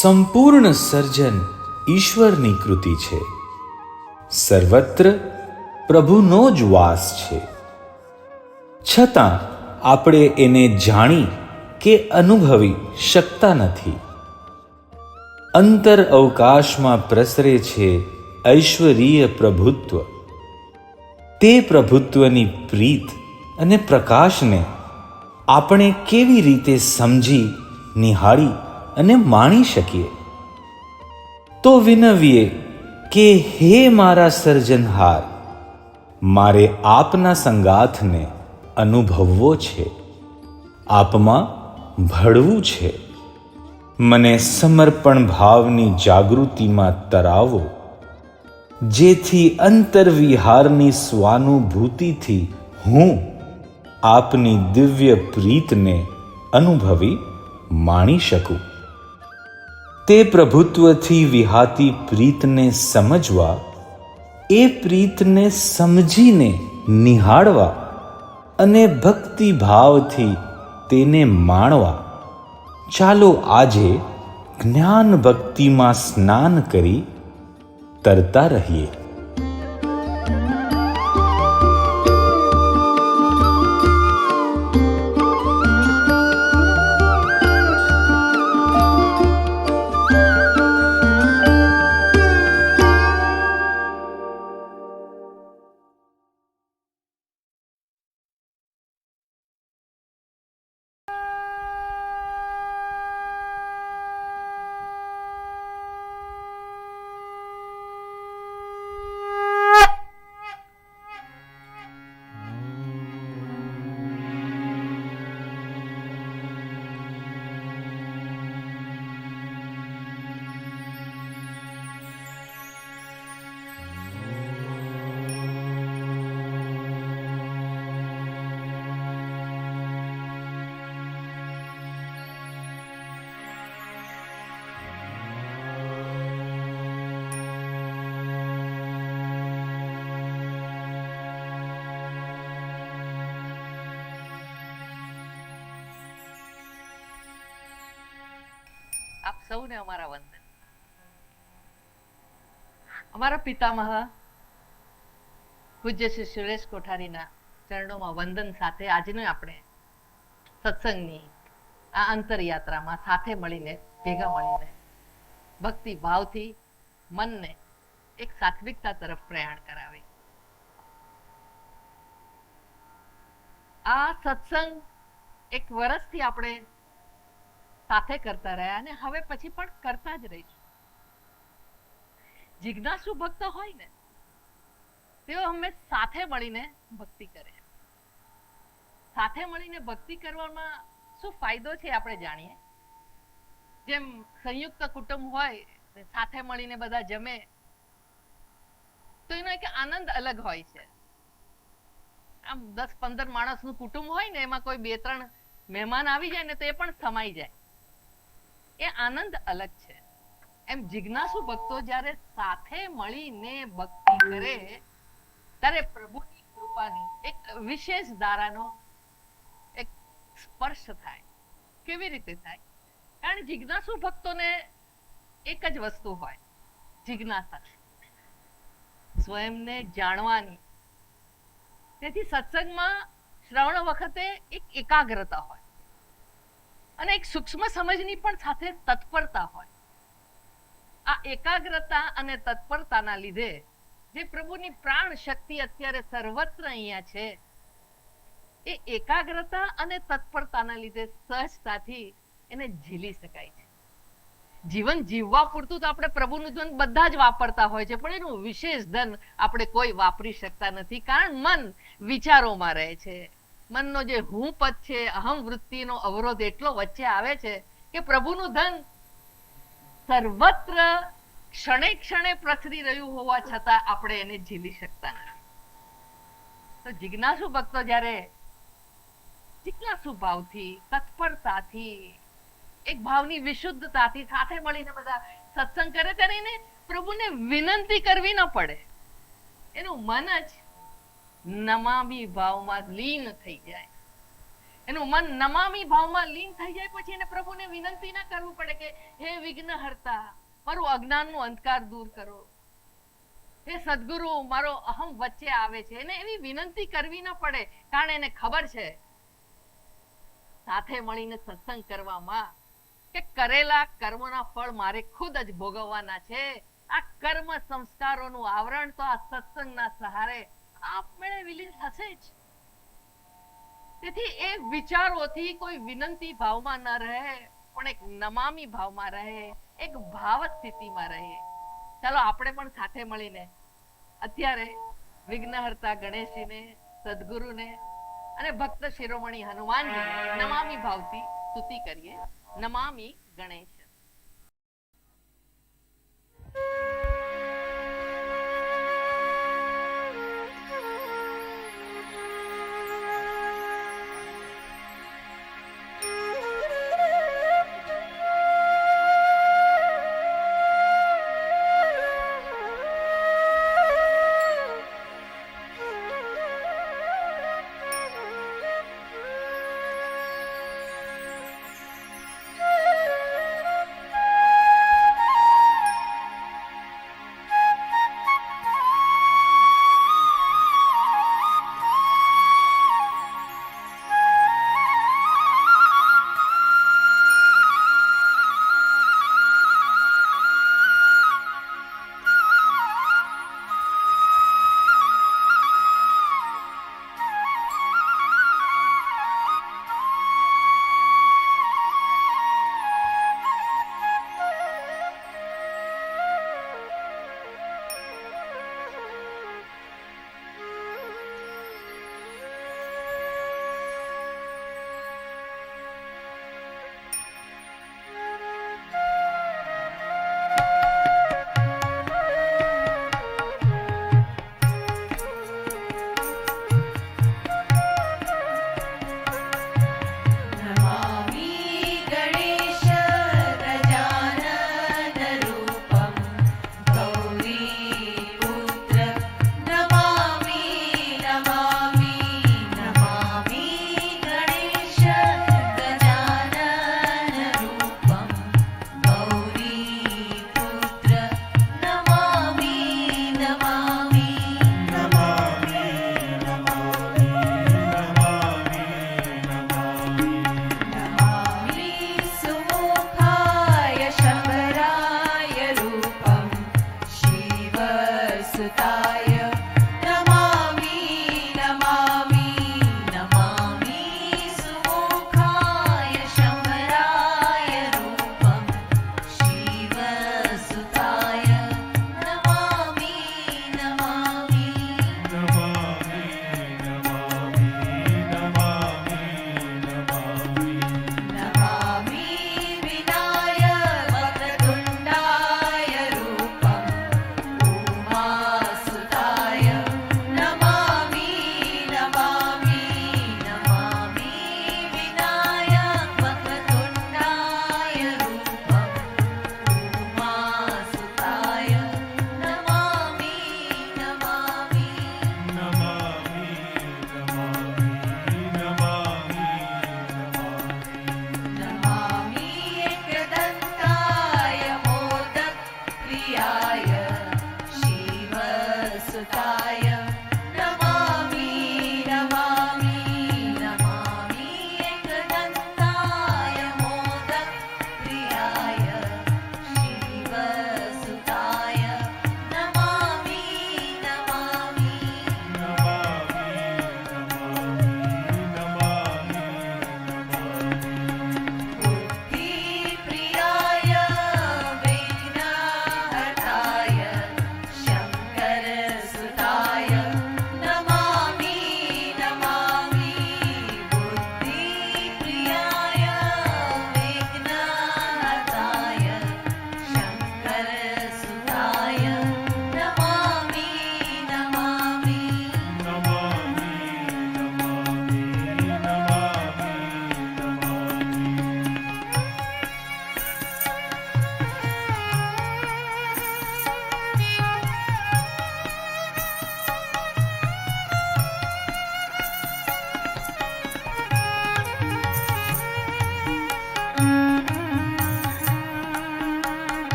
સંપૂર્ણ સર્જન ઈશ્વરની કૃતિ છે. સર્વત્ર પ્રભુનો જ વાસ છે. છતાં આપણે એને જાણી કે અનુભવી શકતા નથી. અંતર અવકાશમાં પ્રસરે છે ઐશ્વરીય પ્રભુત્વ. તે પ્રભુત્વની પ્રીત અને પ્રકાશને આપણે કેવી રીતે સમજી, નિહાળી અને માણી શકીએ? તો વિનવીએ કે હે મારા સર્જનહાર, મારે આપના સંગાથને અનુભવવો છે, આપમાં ભળવું છે. મને સમર્પણ ભાવની જાગૃતિમાં તરાવો, જેથી અંતરવિહારની સ્વાનુભૂતિથી હું આપની દિવ્ય પ્રીતને અનુભવી માણી શકું. તે પ્રભુત્વથી વિહાતી પ્રીતને સમજવા, એ પ્રીતને સમજીને નિહાળવા અને ભક્તિભાવથી તેને માણવા, ચાલો આજે જ્ઞાન ભક્તિમાં સ્નાન કરી તરતા રહીએ. આપ સૌને અમારા વંદન. અમારા પિતામહ પૂજ્ય શ્રી સુરેશ કોઠારીના ચરણોમાં વંદન સાથે આજનો આપણે સત્સંગની આ અંતરયાત્રામાં સાથે મળીને ભેગા મળીને ભક્તિ ભાવથી મનને એક સાત્વિકતા તરફ પ્રયાણ કરાવી. આ સત્સંગ એક વર્ષથી આપણે સાથે કરતા રહ્યા અને હવે પછી પણ કરતા જ રહીશું. જિજ્ઞાસુ ભક્ત હોય ને તેઓ હંમેશા સાથે મળીને ભક્તિ કરે. સાથે મળીને ભક્તિ કરવામાં શું ફાયદો છે આપણે જાણીએ. જેમ સંયુક્ત કુટુંબ હોય, સાથે મળીને બધા જમે તો એનો એક આનંદ અલગ હોય છે. આમ 10-15 માણસનું કુટુંબ હોય ને એમાં કોઈ 2-3 મહેમાન આવી જાય ને તો એ પણ સમાઈ જાય, એ આનંદ અલગ છે. એમ જિજ્ઞાસુ ભક્તો જ્યારે સાથે મળીને ભક્તિ કરે ત્યારે પ્રભુની કૃપાની એક વિશેષ ધારાનો એક સ્પર્શ થાય. કેવી રીતે થાય? કારણ જિજ્ઞાસુ ભક્તોને એક જ વસ્તુ હોય, જિજ્ઞાસા, સ્વયંને જાણવાની. તેથી સત્સંગમાં શ્રવણ વખતે એક એકાગ્રતા હોય અને એક સૂક્ષ્મ સમજની પણ સાથે તત્પરતા હોય. આ એકાગ્રતા અને તત્પરતાના લીધે જે પ્રભુની પ્રાણ શક્તિ અત્યારે સર્વત્ર અહીંયા છે, એ એકાગ્રતા અને તત્પરતાના લીધે સહજતાથી એને ઝીલી શકાય છે. જીવન જીવવા પૂરતું તો આપણે પ્રભુનું ધન બધા જ વાપરતા હોય છે, પણ એનું વિશેષ ધન આપણે કોઈ વાપરી શકતા નથી. કારણ મન વિચારોમાં રહે છે. મનનો જે હું પદ છે, અહમ વૃત્તિનો અવરોધ એટલો વચ્ચે આવે છે કે પ્રભુનું ધન સર્વત્ર ક્ષણે ક્ષણે પ્રસરી રહ્યું હોવા છતાં આપણે એને ઝીલી શકતા નથી. તો જિજ્ઞાસુ ભક્તો જ્યારે જિજ્ઞાસુ ભાવથી, તત્પરતાથી એક ભાવની વિશુદ્ધતાથી સાથે મળીને બધા સત્સંગ કરે ત્યારે એને પ્રભુને વિનંતી કરવી ન પડે. એનું મન જ નમામી ભાવમાં લીન થઈ જાય. એનું મન નમામી ભાવમાં લીન થઈ જાય પછી એને પ્રભુને વિનંતી ના કરવું પડે કે હે વિઘ્નહર્તા, મારું અજ્ઞાનનો અંધકાર દૂર કરો. હે સદગુરુ, મારો અહમ વચ્ચે આવે છે. એને એવી વિનંતી કરવી ન પડે, કારણ એને ખબર છે સાથે મળીને સત્સંગ કરવામાં કે કરેલા કર્મના ફળ મારે ખુદ જ ભોગવવાના છે. આ કર્મ સંસ્કારોનું આવરણ તો આ સત્સંગના સહારે આપમેળે વિલીન થશે જ. તેથી એ વિચારોથી કોઈ વિનંતી ભાવમાં ન રહે, પણ એક નમામી ભાવમાં રહે, એક ભાવ સ્થિતિમાં રહે. ચાલો આપણે પણ સાથે મળીને અત્યારે વિઘ્નહર્તા ગણેશજીને, સદગુરુને અને ભક્ત શિરોમણી હનુમાનજી નમામી ભાવથી સ્તુતિ કરીએ. નમામી ગણેશ.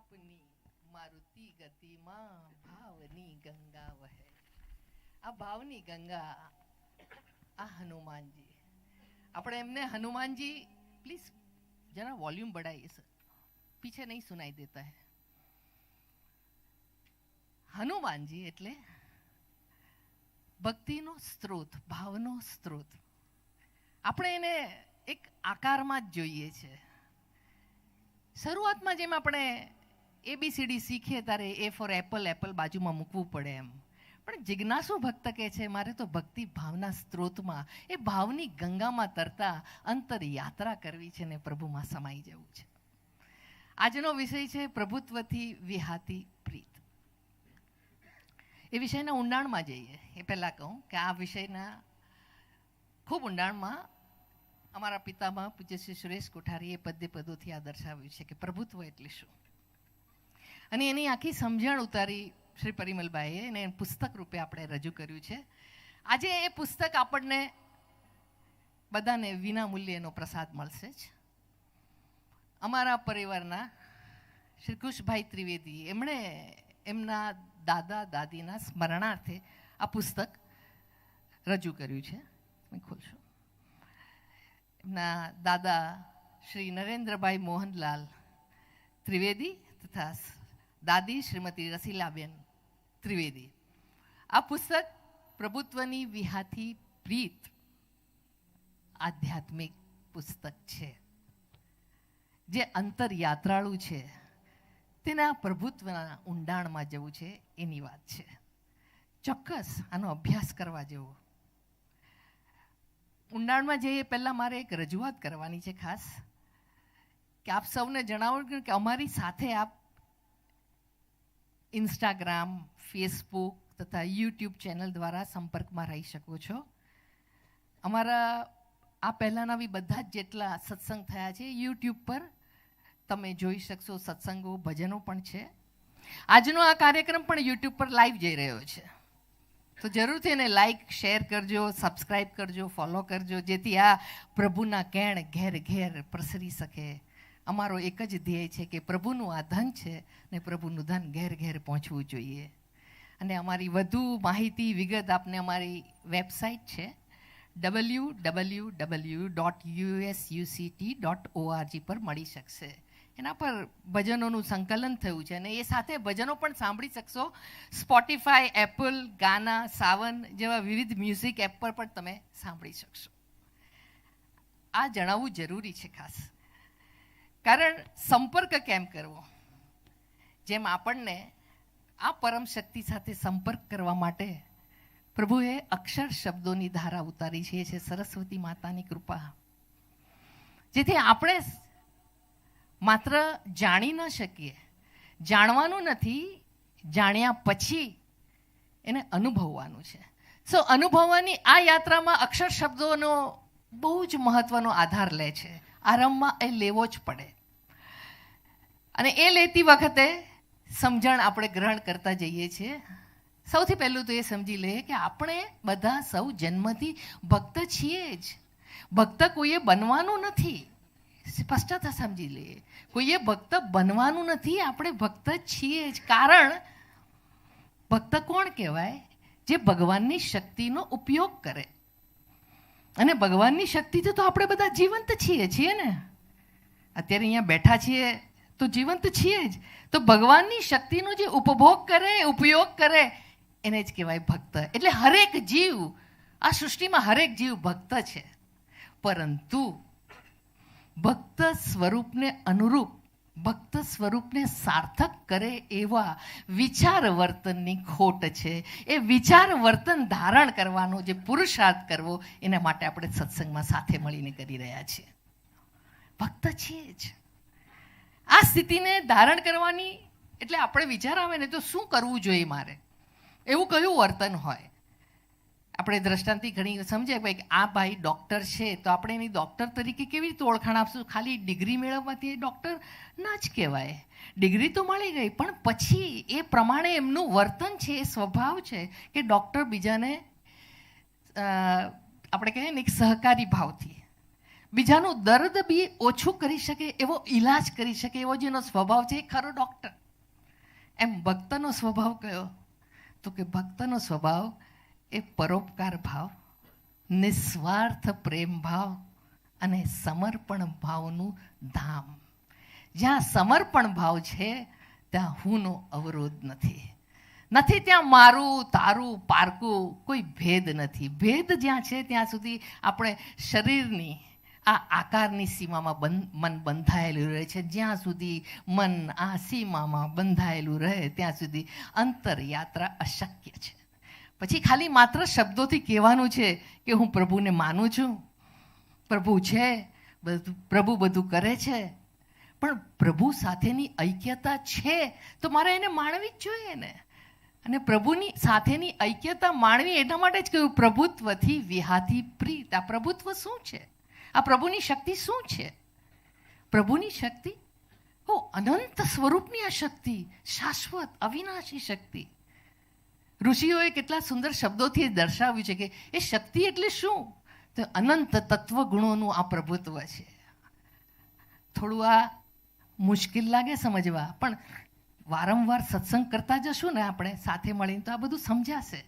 આપની મારુતિ ગતિમાં ભાવની ગંગા વહે. આ ભાવની ગંગા, આ હનુમાનજી. આપણે એમને હનુમાનજી, પ્લીઝ જરા વોલ્यूम बढ़ाइए सर, पीछे नहीं सुनाई देता है. હનુમાનજી એટલે ભક્તિનો સ્ત્રોત, ભાવનો સ્ત્રોત. આપણે એને એક આકારમાં જ જોઈએ છે. શરૂઆતમાં જેમ આપણે ABCD શીખીએ ત્યારે A ફોર એપલ, એપલ બાજુમાં મૂકવું પડે એમ. પણ જિજ્ઞાસુ ભક્ત કહે છે મારે તો ભક્તિ ભાવના સ્ત્રોતમાં, એ ભાવની ગંગામાં તરતા અંતર યાત્રા કરવી છે ને પ્રભુમાં સમાઈ જવું છે. આજનો વિષય છે પ્રભુત્વથી વિહાતી પ્રીત. એ વિષયના ઊંડાણમાં જઈએ એ પહેલાં કહું કે આ વિષયના ખૂબ ઊંડાણમાં અમારા પિતામાં પૂજ્ય શ્રી સુરેશ કોઠારીએ પદ્ય પદોથી આ દર્શાવ્યું છે કે પ્રભુત્વ એટલે શું, અને એની આખી સમજણ ઉતારી શ્રી પરિમલભાઈએ એને પુસ્તક રૂપે આપણે રજૂ કર્યું છે. આજે એ પુસ્તક આપણને બધાને વિના મૂલ્યે એનો પ્રસાદ મળશે જ. અમારા પરિવારના શ્રી કુશભાઈ ત્રિવેદી, એમણે એમના દાદા દાદીના સ્મરણાર્થે આ પુસ્તક રજૂ કર્યું છે. ખોલશો. એમના દાદા શ્રી નરેન્દ્રભાઈ મોહનલાલ ત્રિવેદી તથા દાદી શ્રીમતી રસીલાબેન ત્રિવેદી. આ પુસ્તક પ્રભુત્વની વિહાતી પ્રીત આધ્યાત્મિક પુસ્તક છે, જે અંતર યાત્રાળુ છે. તેના પ્રભુત્વના ઊંડાણમાં જવું છે એની વાત છે. ચોક્કસ આનો અભ્યાસ કરવા જેવો. ઊંડાણમાં જઈએ પહેલાં મારે એક રજૂઆત કરવાની છે ખાસ, કે આપ સૌને જણાવું કે અમારી સાથે આપ ઇન્સ્ટાગ્રામ, ફેસબુક તથા યુટ્યુબ ચેનલ દ્વારા સંપર્કમાં રહી શકો છો. અમારા આ પહેલાંના બી બધા જ જેટલા સત્સંગ થયા છે યુટ્યુબ પર તમે જોઈ શકશો. સત્સંગો, ભજનો પણ છે. આજનો આ કાર્યક્રમ પણ યુટ્યુબ પર લાઈવ જઈ રહ્યો છે, તો જરૂરથી એને લાઈક, શેર કરજો, સબસ્ક્રાઈબ કરજો, ફોલો કરજો, જેથી આ પ્રભુના કેણ ઘેર ઘેર પ્રસરી શકે. અમારો એક જ ધ્યેય છે કે પ્રભુનું આ ધન છે ને પ્રભુનું ધન ઘેર ઘેર પહોંચવું જોઈએ. અને અમારી વધુ માહિતી, વિગત આપને અમારી વેબસાઇટ છે www.usuct.org પર મળી શકશે. એના પર ભજનોનું સંકલન થયું છે અને એ સાથે ભજનો પણ સાંભળી શકશો. સ્પોટીફાય, એપલ, ગાના, સાવન જેવા વિવિધ મ્યુઝિક એપ પર પણ તમે સાંભળી શકશો. આ જણાવવું જરૂરી છે ખાસ, કારણ સંપર્ક કેમ કરવો. જેમ આપણને આ પરમ શક્તિ સાથે સંપર્ક કરવા માટે પ્રભુએ અક્ષર શબ્દોની ધારા ઉતારી છે, એ છે સરસ્વતી માતાની કૃપા. જેથી આપણે માત્ર જાણી ન શકીએ, જાણવાનું નથી, જાણ્યા પછી એને અનુભવવાનું છે. સો અનુભવવાની આ યાત્રામાં અક્ષર શબ્દોનો બહુ જ મહત્વનો આધાર લે છે. આરંભમાં એ લેવો જ પડે, અને એ લેતી વખતે સમજણ આપણે ગ્રહણ કરતા જઈએ છીએ. સૌથી પહેલું તો એ સમજી લઈએ કે આપણે બધા સૌ જન્મથી ભક્ત છીએ જ. ભક્ત કોઈએ બનવાનું નથી, સ્પષ્ટતા સમજી લઈએ. કોઈએ ભક્ત બનવાનું નથી, આપણે ભક્ત છીએ જ. કારણ ભક્ત કોણ કહેવાય? જે ભગવાનની શક્તિનો ઉપયોગ કરે. અને ભગવાનની શક્તિથી તો આપણે બધા જીવંત છીએ ને. અત્યારે અહીંયા બેઠા છીએ તો જીવંત છીએ જ. તો ભગવાનની શક્તિનો જે ઉપભોગ કરે, ઉપયોગ કરે, એને જ કહેવાય ભક્ત. એટલે હરેક જીવ, આ સૃષ્ટિમાં હરેક જીવ ભક્ત છે. પરંતુ ભક્ત સ્વરૂપને અનુરૂપ, ભક્ત સ્વરૂપને સાર્થક કરે એવા વિચાર વર્તનની ખોટ છે. એ વિચાર વર્તન ધારણ કરવાનો જે પુરુષાર્થ કરવો, એના માટે આપણે સત્સંગમાં સાથે મળીને કરી રહ્યા છીએ. ભક્ત છીએ જ. આ સ્થિતિને ધારણ કરવાની એટલે આપણે વિચાર આવે ને તો શું કરવું જોઈએ મારે, એવું કયું વર્તન હોય. આપણે દ્રષ્ટાંતથી ઘણી સમજે ભાઈ આ ભાઈ ડૉક્ટર છે તો આપણે એની ડૉક્ટર તરીકે કેવી રીતે ઓળખાણ આપશું? ખાલી ડિગ્રી મેળવવાથી એ ડૉક્ટર ના જ કહેવાય. ડિગ્રી તો મળી ગઈ, પણ પછી એ પ્રમાણે એમનું વર્તન છે, એ સ્વભાવ છે કે ડૉક્ટર બીજાને આપણે કહીએ ને એક સહકારી ભાવથી બીજાનું દર્દ બી ઓછું કરી શકે, એવો ઈલાજ કરી શકે, એવો જેનો સ્વભાવ છે એ ખરો ડૉક્ટર. એમ ભક્તનો સ્વભાવ કયો? તો કે ભક્તનો સ્વભાવ એ પરોપકાર ભાવ, નિસ્વાર્થ પ્રેમ ભાવ અને સમર્પણ ભાવનું ધામ. જ્યાં સમર્પણ ભાવ છે ત્યાં હુંનો અવરોધ નથી ત્યાં મારું તારું પારકું કોઈ ભેદ નથી. ભેદ જ્યાં છે ત્યાં સુધી આપણે શરીરની આ આકારની સીમામાં મન બંધાયેલું રહે છે. જ્યાં સુધી મન આ સીમામાં બંધાયેલું રહે ત્યાં સુધી અંતરયાત્રા અશક્ય છે. પછી ખાલી માત્ર શબ્દોથી કહેવાનું છે કે હું પ્રભુને માનું છું, પ્રભુ છે, પ્રભુ બધું કરે છે, પણ પ્રભુ સાથેની ઐક્યતા છે તો મારે એને માણવી જ જોઈએ ને. અને પ્રભુની સાથેની ઐક્યતા માણવી એટલા માટે જ કહ્યું પ્રભુત્વથી વિહાતી પ્રીત. આ પ્રભુત્વ શું છે? આ પ્રભુની શક્તિ શું છે? પ્રભુની શક્તિ અનંત સ્વરૂપની આ શક્તિ, શાશ્વત અવિનાશી શક્તિ. ઋષિઓએ કેટલા સુંદર શબ્દોથી દર્શાવ્યું છે કે એ શક્તિ એટલે શું? તો અનંત તત્વ ગુણોનું આ પ્રભુત્વ છે. થોડું આ મુશ્કેલ લાગે સમજવા, પણ વારંવાર સત્સંગ કરતા જશું ને આપણે સાથે મળીને તો આ બધું સમજાશે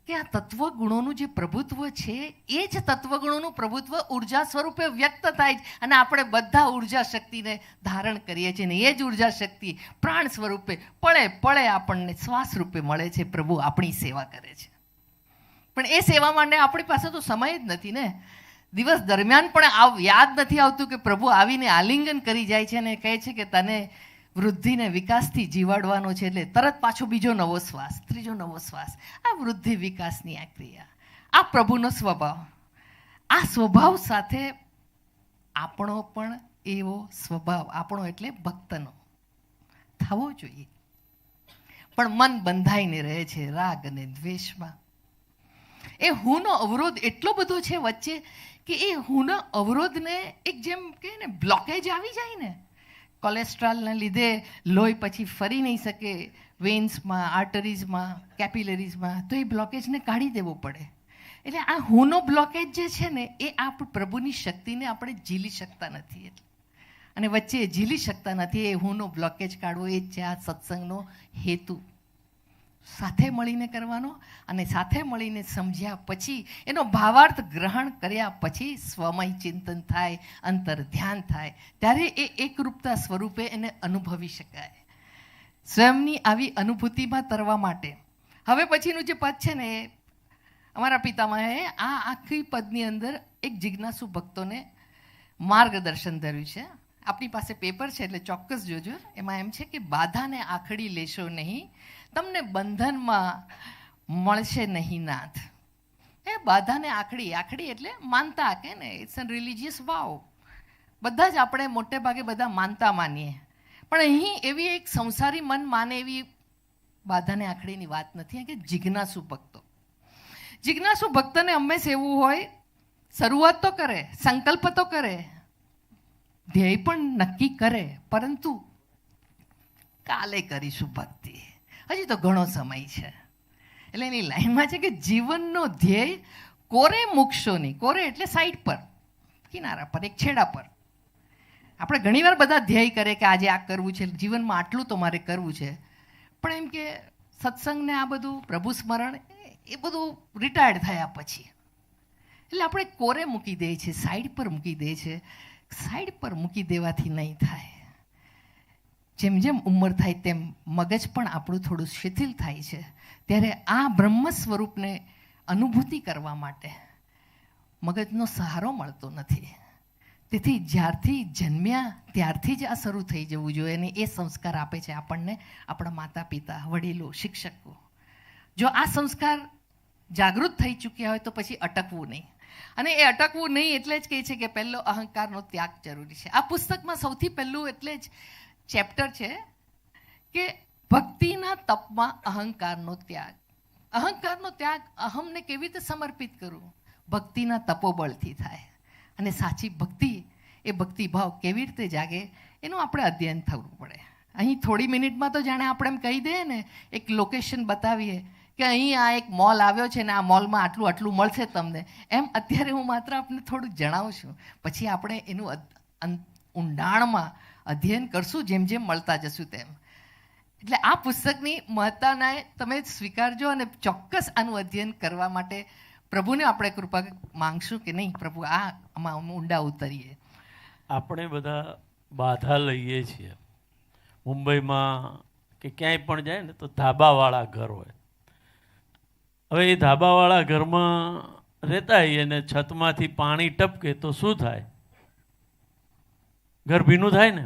કે આ તત્વ ગુણોનું જે પ્રભુત્વ છે એ જ તત્વગુણોનું પ્રભુત્વ ઉર્જા સ્વરૂપે વ્યક્ત થાય છે. અને આપણે બધા ઉર્જા શક્તિને ધારણ કરીએ છીએ ને એ જ ઉર્જા શક્તિ પ્રાણ સ્વરૂપે પળે પળે આપણને શ્વાસ રૂપે મળે છે. પ્રભુ આપણી સેવા કરે છે, પણ એ સેવા માટે આપણી પાસે તો સમય જ નથી ને. દિવસ દરમિયાન પણ યાદ નથી આવતું કે પ્રભુ આવીને આલિંગન કરી જાય છે અને કહે છે કે તને વૃદ્ધિને વિકાસથી જીવાડવાનો છે, એટલે તરત પાછો બીજો નવો શ્વાસ, ત્રીજો નવો શ્વાસ. આ વૃદ્ધિ વિકાસની આ ક્રિયા, આ પ્રભુનો સ્વભાવ. આ સ્વભાવ સાથે આપણો પણ એવો સ્વભાવ, આપણો એટલે ભક્તનો થવો જોઈએ. પણ મન બંધાઈને રહે છે રાગ અને દ્વેષમાં. એ હુંનો અવરોધ એટલો બધો છે વચ્ચે કે એ હુંનો અવરોધને એક જેમ કે ને બ્લોકેજ આવી જાય ને, કોલેસ્ટ્રોલના લીધે લોહી પછી ફરી નહીં શકે વેન્સમાં, આર્ટરીઝમાં, કેપિલરીઝમાં, તો એ બ્લોકેજને કાઢી દેવો પડે. એટલે આ હુંનો બ્લોકેજ જે છે ને એ પ્રભુની શક્તિને આપણે ઝીલી શકતા નથી. એટલે અને વચ્ચે ઝીલી શકતા નથી એ હુંનો બ્લોકેજ કાઢવો, એ જ છે આ સત્સંગનો હેતુ. સાથે મળીને કરવાનો અને સાથે મળીને સમજ્યા પછી એનો ભાવાર્થ ગ્રહણ કર્યા પછી સ્વમય ચિંતન થાય, અંતર ધ્યાન થાય, ત્યારે એ એકરૂપતા સ્વરૂપે એને અનુભવી શકાય. સ્વયંની આવી અનુભૂતિમાં તરવા માટે હવે પછીનું જે પદ છે ને એ અમારા પિતામહે આ આખી પદની અંદર એક જિજ્ઞાસુ ભક્તોને માર્ગદર્શન ધર્યું છે. આપણી પાસે પેપર છે એટલે ચોક્કસ જોજો. એમાં એમ છે કે બાધાને આખડી લેશો નહીં, તમને બંધનમાં મળશે નહીં નાથ. એ બાધાને આખડી એટલે માનતા કે ને, ઇટ્સ અ રિલિજિયસ વાવ. બધા જ આપણે મોટે ભાગે બધા માનતા માનીએ, પણ અહીં એવી એક સંસારી મન માને એવી બાધાને આખડીની વાત નથી. કે જિજ્ઞાસુ ભક્તને હંમેશા એવું હોય, શરૂઆત તો કરે, સંકલ્પ તો કરે, ધ્યેય પણ નક્કી કરે, પરંતુ કાલે કરીશું ભક્તિ, હજી તો ઘણો સમય છે. એટલે એની લાઈનમાં છે કે જીવનનો ધ્યેય કોરે મૂકશો નહીં. કોરે એટલે સાઈડ પર, કિનારા પર, એક છેડા પર. આપણે ઘણીવાર બધા ધ્યેય કરે કે આજે આ કરવું છે, જીવનમાં આટલું તો મારે કરવું છે, પણ એમ કે સત્સંગને આ બધું પ્રભુ સ્મરણ એ બધું રિટાયર્ડ થયા પછી એટલે આપણે કોરે મૂકી દઈએ છીએ, સાઈડ પર મૂકી દઈએ છીએ. સાઈડ પર મૂકી દેવાથી નહીં થાય. જેમ જેમ ઉંમર થાય તેમ મગજ પણ આપણું થોડું શિથિલ થાય છે. ત્યારે આ બ્રહ્મ સ્વરૂપને અનુભૂતિ કરવા માટે મગજનો સહારો મળતો નથી. તેથી જ્યારથી જન્મ્યા ત્યારથી જ આ શરૂ થઈ જવું જોઈએ. અને એ સંસ્કાર આપે છે આપણને આપણા માતા પિતા, વડીલો, શિક્ષકો. જો આ સંસ્કાર જાગૃત થઈ ચૂક્યા હોય તો પછી અટકવું નહીં. અને એ અટકવું નહીં એટલે જ કહે છે કે પહેલો અહંકારનો ત્યાગ જરૂરી છે. આ પુસ્તકમાં સૌથી પહેલું એટલે જ ચેપ્ટર છે કે ભક્તિના તપમાં અહંકારનો ત્યાગ. અહંકારનો ત્યાગ અહમને કેવી રીતે સમર્પિત કરવું? ભક્તિના તપોબળથી થાય. અને સાચી ભક્તિ, એ ભક્તિભાવ કેવી રીતે જાગે એનું આપણે અધ્યયન થવું પડે. અહીં થોડી મિનિટમાં તો જાણે આપણે એમ કહી દઈએ ને, એક લોકેશન બતાવીએ કે અહીં આ એક મોલ આવ્યો છે ને આ મોલમાં આટલું આટલું મળશે તમને, એમ અત્યારે હું માત્ર આપને થોડુંક જણાવું છું. પછી આપણે એનું ઊંડાણમાં અધ્યયન કરશું જેમ જેમ મળતા જશું તેમ. એટલે આ પુસ્તકની મહત્તાને તમે સ્વીકારજો અને ચોક્કસ આનું અધ્યયન કરવા માટે પ્રભુને આપણે કૃપા માંગશું કે નહીં પ્રભુ આમાં ઊંડા ઉતરીએ. આપણે બધા બાધા લઈએ છીએ. મુંબઈમાં કે ક્યાંય પણ જાય ને તો ધાબાવાળા ઘર હોય. હવે એ ધાબાવાળા ઘરમાં રહેતા હોઈએ અને છતમાંથી પાણી ટપકે તો શું થાય? ઘર ભીનું થાય ને.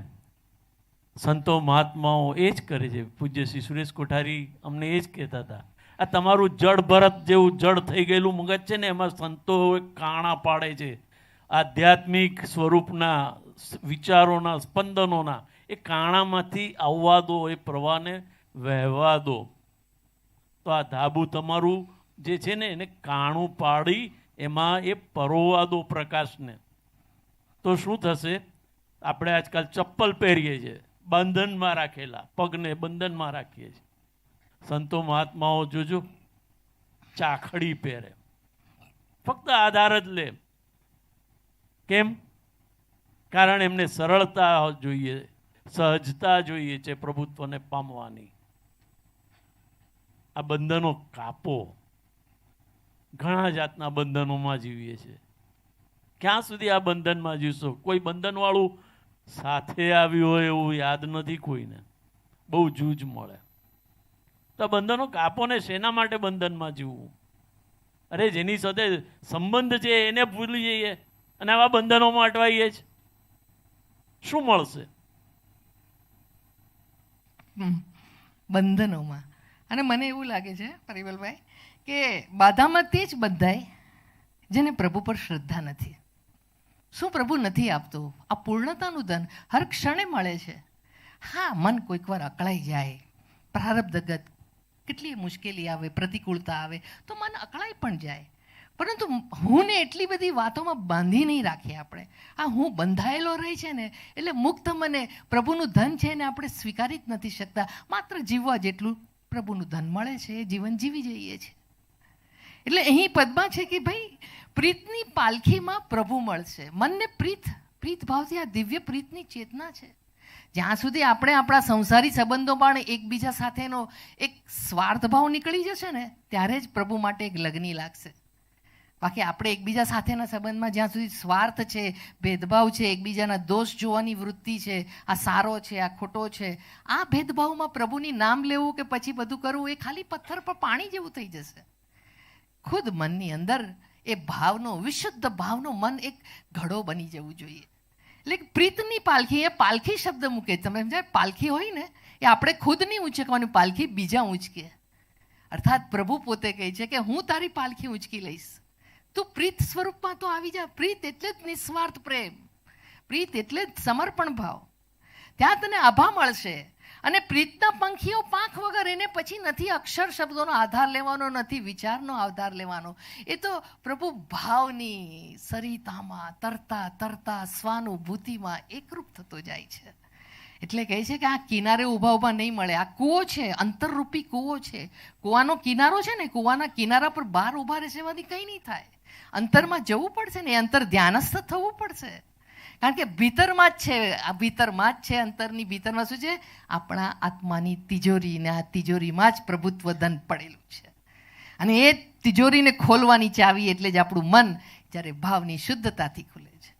સંતો મહાત્માઓ એ જ કરે છે. પૂજ્ય શ્રી સુરેશ કોઠારી અમને એ જ કહેતા હતા, આ તમારું જળ ભરત જેવું જળ થઈ ગયેલું મગજ છે ને, એમાં સંતો કાણા પાડે છે આધ્યાત્મિક સ્વરૂપના વિચારોના સ્પંદનોના. એ કાણામાંથી આવવા દો, એ પ્રવાહને વહેવા દો. તો આ ધાબુ તમારું જે છે ને એને કાણું પાડી એમાં એ પરોવા દો પ્રકાશને. તો શું થશે? આપણે આજકાલ ચપ્પલ પહેરીએ છીએ બંધનમાં રાખેલા, પગને બંધનમાં રાખીએ છીએ. સંતો મહાત્માઓ જોજો ચાખડી પહેરે, ફક્ત આધાર જ લે. કેમ? કારણ એમને સરળતા જોઈએ, સહજતા જોઈએ છે પ્રભુત્વને પામવાની. આ બંધનો કાપો. ઘણા જાતના બંધનોમાં જીવીએ છીએ. ક્યાં સુધી આ બંધનમાં જીવશો? કોઈ બંધનવાળું સાથે આવ્યું હોય એવું યાદ નથી કોઈને. બહુ જૂજ મળે. તો બંધનો કાપો ને. શેના માટે બંધનમાં જીવવું? અરે જેની સાથે સંબંધ છે એને ભૂલી જઈએ અને આવા બંધનોમાં અટવાઈએ જ. શું મળશે? બંધનોમાં. અને મને એવું લાગે છે પરિમલભાઈ કે બાધામાં તે જ બંધાય જેને પ્રભુ પર શ્રદ્ધા નથી. શું પ્રભુ નથી આપતો? આ પૂર્ણતાનું ધન હર ક્ષણે મળે છે. હા, મન કોઈક વાર અકળાઈ જાય, પ્રારબ્ધગત કેટલી મુશ્કેલી આવે, પ્રતિકૂળતા આવે તો મન અકળાઈ પણ જાય. પરંતુ હું ને એટલી બધી વાતોમાં બાંધી નહીં રાખીએ આપણે. આ હું બંધાયેલો રહી છે ને એટલે મુક્ત મને પ્રભુનું ધન છે ને આપણે સ્વીકારી જ નથી શકતા. માત્ર જીવવા જેટલું પ્રભુનું ધન મળે છે એ જીવન જીવી જઈએ છીએ. એટલે અહીં પદમાં છે કે ભાઈ પ્રીતની પાલખીમાં પ્રભુ મળશે. મનને પ્રીત ભાવથી આ દિવ્ય પ્રીતની ચેતના છે. જ્યાં સુધી આપણે આપણા સંસારી સંબંધો પણ એકબીજા સાથેનો એક સ્વાર્થ ભાવ નીકળી જશે ને ત્યારે જ પ્રભુ માટે એક લગ્ની લાગશે. બાકી આપણે એકબીજા સાથેના સંબંધમાં જ્યાં સુધી સ્વાર્થ છે, ભેદભાવ છે, એકબીજાના દોષ જોવાની વૃત્તિ છે, આ સારો છે, આ ખોટો છે, આ ભેદભાવમાં પ્રભુની નામ લેવું કે પછી બધું કરવું એ ખાલી પથ્થર પર પાણી જેવું થઈ જશે. ખુદ મનની અંદર એ ભાવનો, વિશુદ્ધ ભાવનો મન એક ઘડો બની જવું જોઈએ. એટલે પ્રીતની પાલખી, એ પાલખી શબ્દ મૂકે. તમે સમજાય? પાલખી હોય ને એ આપણે ખુદ નહીં ઊંચકવાની, પાલખી બીજા ઊંચકે. અર્થાત પ્રભુ પોતે કહે છે કે હું તારી પાલખી ઊંચકી લઈશ. તું પ્રીત સ્વરૂપમાં તો આવી જા. પ્રીત એટલે જ નિસ્વાર્થ પ્રેમ, પ્રીત એટલે જ સમર્પણ ભાવ. ત્યાં તને આભા મળશે. અને પ્રીતના પંખીઓ પાંખ વગર, એને પછી નથી અક્ષર શબ્દોનો આધાર લેવાનો, નથી વિચારનો આધાર લેવાનો. એ તો પ્રભુ ભાવની સરિતામાં તરતા તરતા સ્વાનુભૂતિમાં એકરૂપ થતો જાય છે. એટલે કહે છે કે આ કિનારે ઊભા નહીં મળે. આ કૂવો છે, અંતરરૂપી કૂવો છે. કૂવાનો કિનારો છે ને, કૂવાના કિનારા પર બહાર ઊભા રહેવાથી કંઈ નહીં થાય. અંતરમાં જવું પડશે ને, અંતર ધ્યાનસ્થ થવું પડશે. કારણ કે ભીતરમાં જ છે, આ ભીતરમાં જ છે. અંતરની ભીતરમાં શું છે? આપણા આત્માની તિજોરી, ને આ તિજોરીમાં જ પ્રભુત્વ ધન પડેલું છે. અને એ તિજોરીને ખોલવાની ચાવી એટલે જ આપણું મન જ્યારે ભાવની શુદ્ધતાથી ખુલે છે.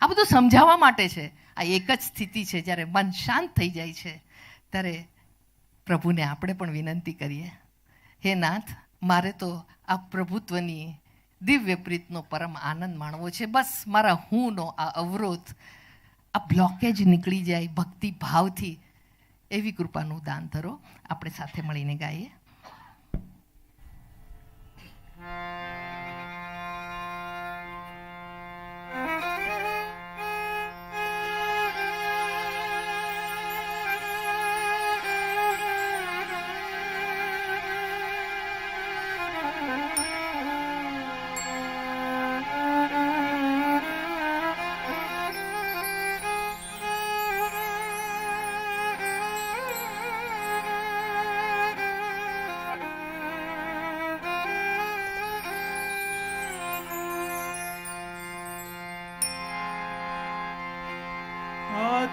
આ બધું સમજાવવા માટે છે. આ એક જ સ્થિતિ છે જ્યારે મન શાંત થઈ જાય છે ત્યારે પ્રભુને આપણે પણ વિનંતી કરીએ, હે નાથ, મારે તો આ પ્રભુત્વની દિવ્ય પ્રીતનો પરમ આનંદ માણવો છે. બસ મારા હુંનો આ અવરોધ, આ બ્લોકેજ નીકળી જાય ભક્તિ ભાવથી. એવી કૃપાનું દાન ધરો. આપણે સાથે મળીને ગાઈએ.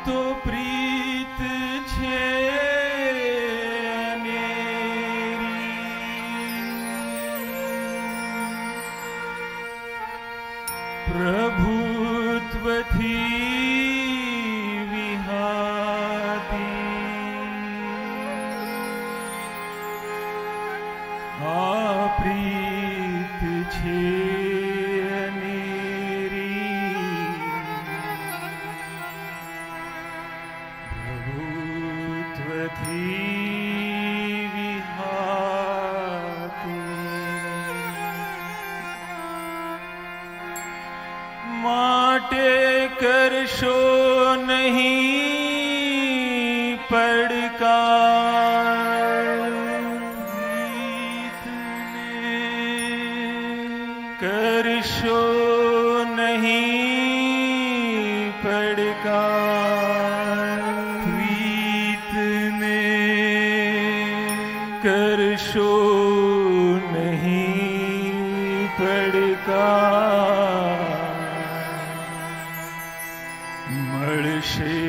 તો પ્રીત છે नहीं पड़कार, करशो नहीं पड़कार, प्रीत ने करशो नहीं पड़कार, મળશે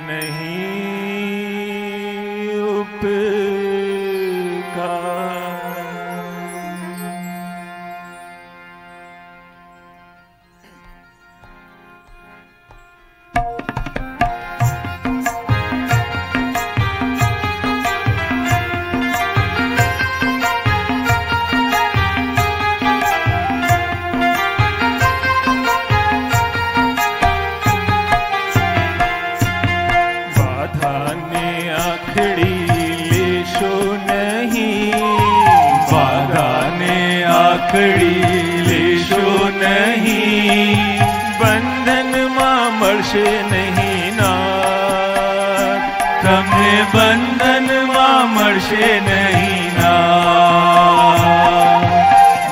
નહીં ઉપકાર. આખડી લેશો નહીં, બંધનમાં મળશે નહીં નાથ, તમને બંધનમાં મળશે નહીં નાથ.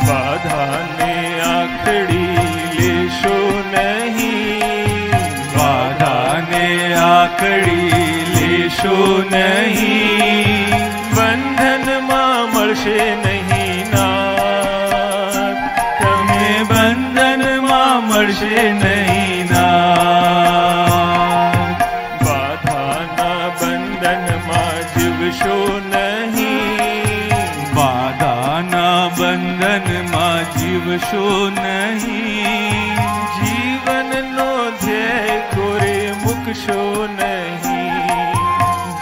બાધાને આખડી લેશો નહીં, બાધાને આખડી લેશો નહીં, બંધનમાં મળશે નહીં નાથ, બંધનમાં મળશે નહીં નાથ. બાધાના બંધનમાં જીવશો નહીં, બાધાના બંધનમાં જીવશો નહીં, જીવનનો ધ્યેય કોરે મૂકશો નહીં,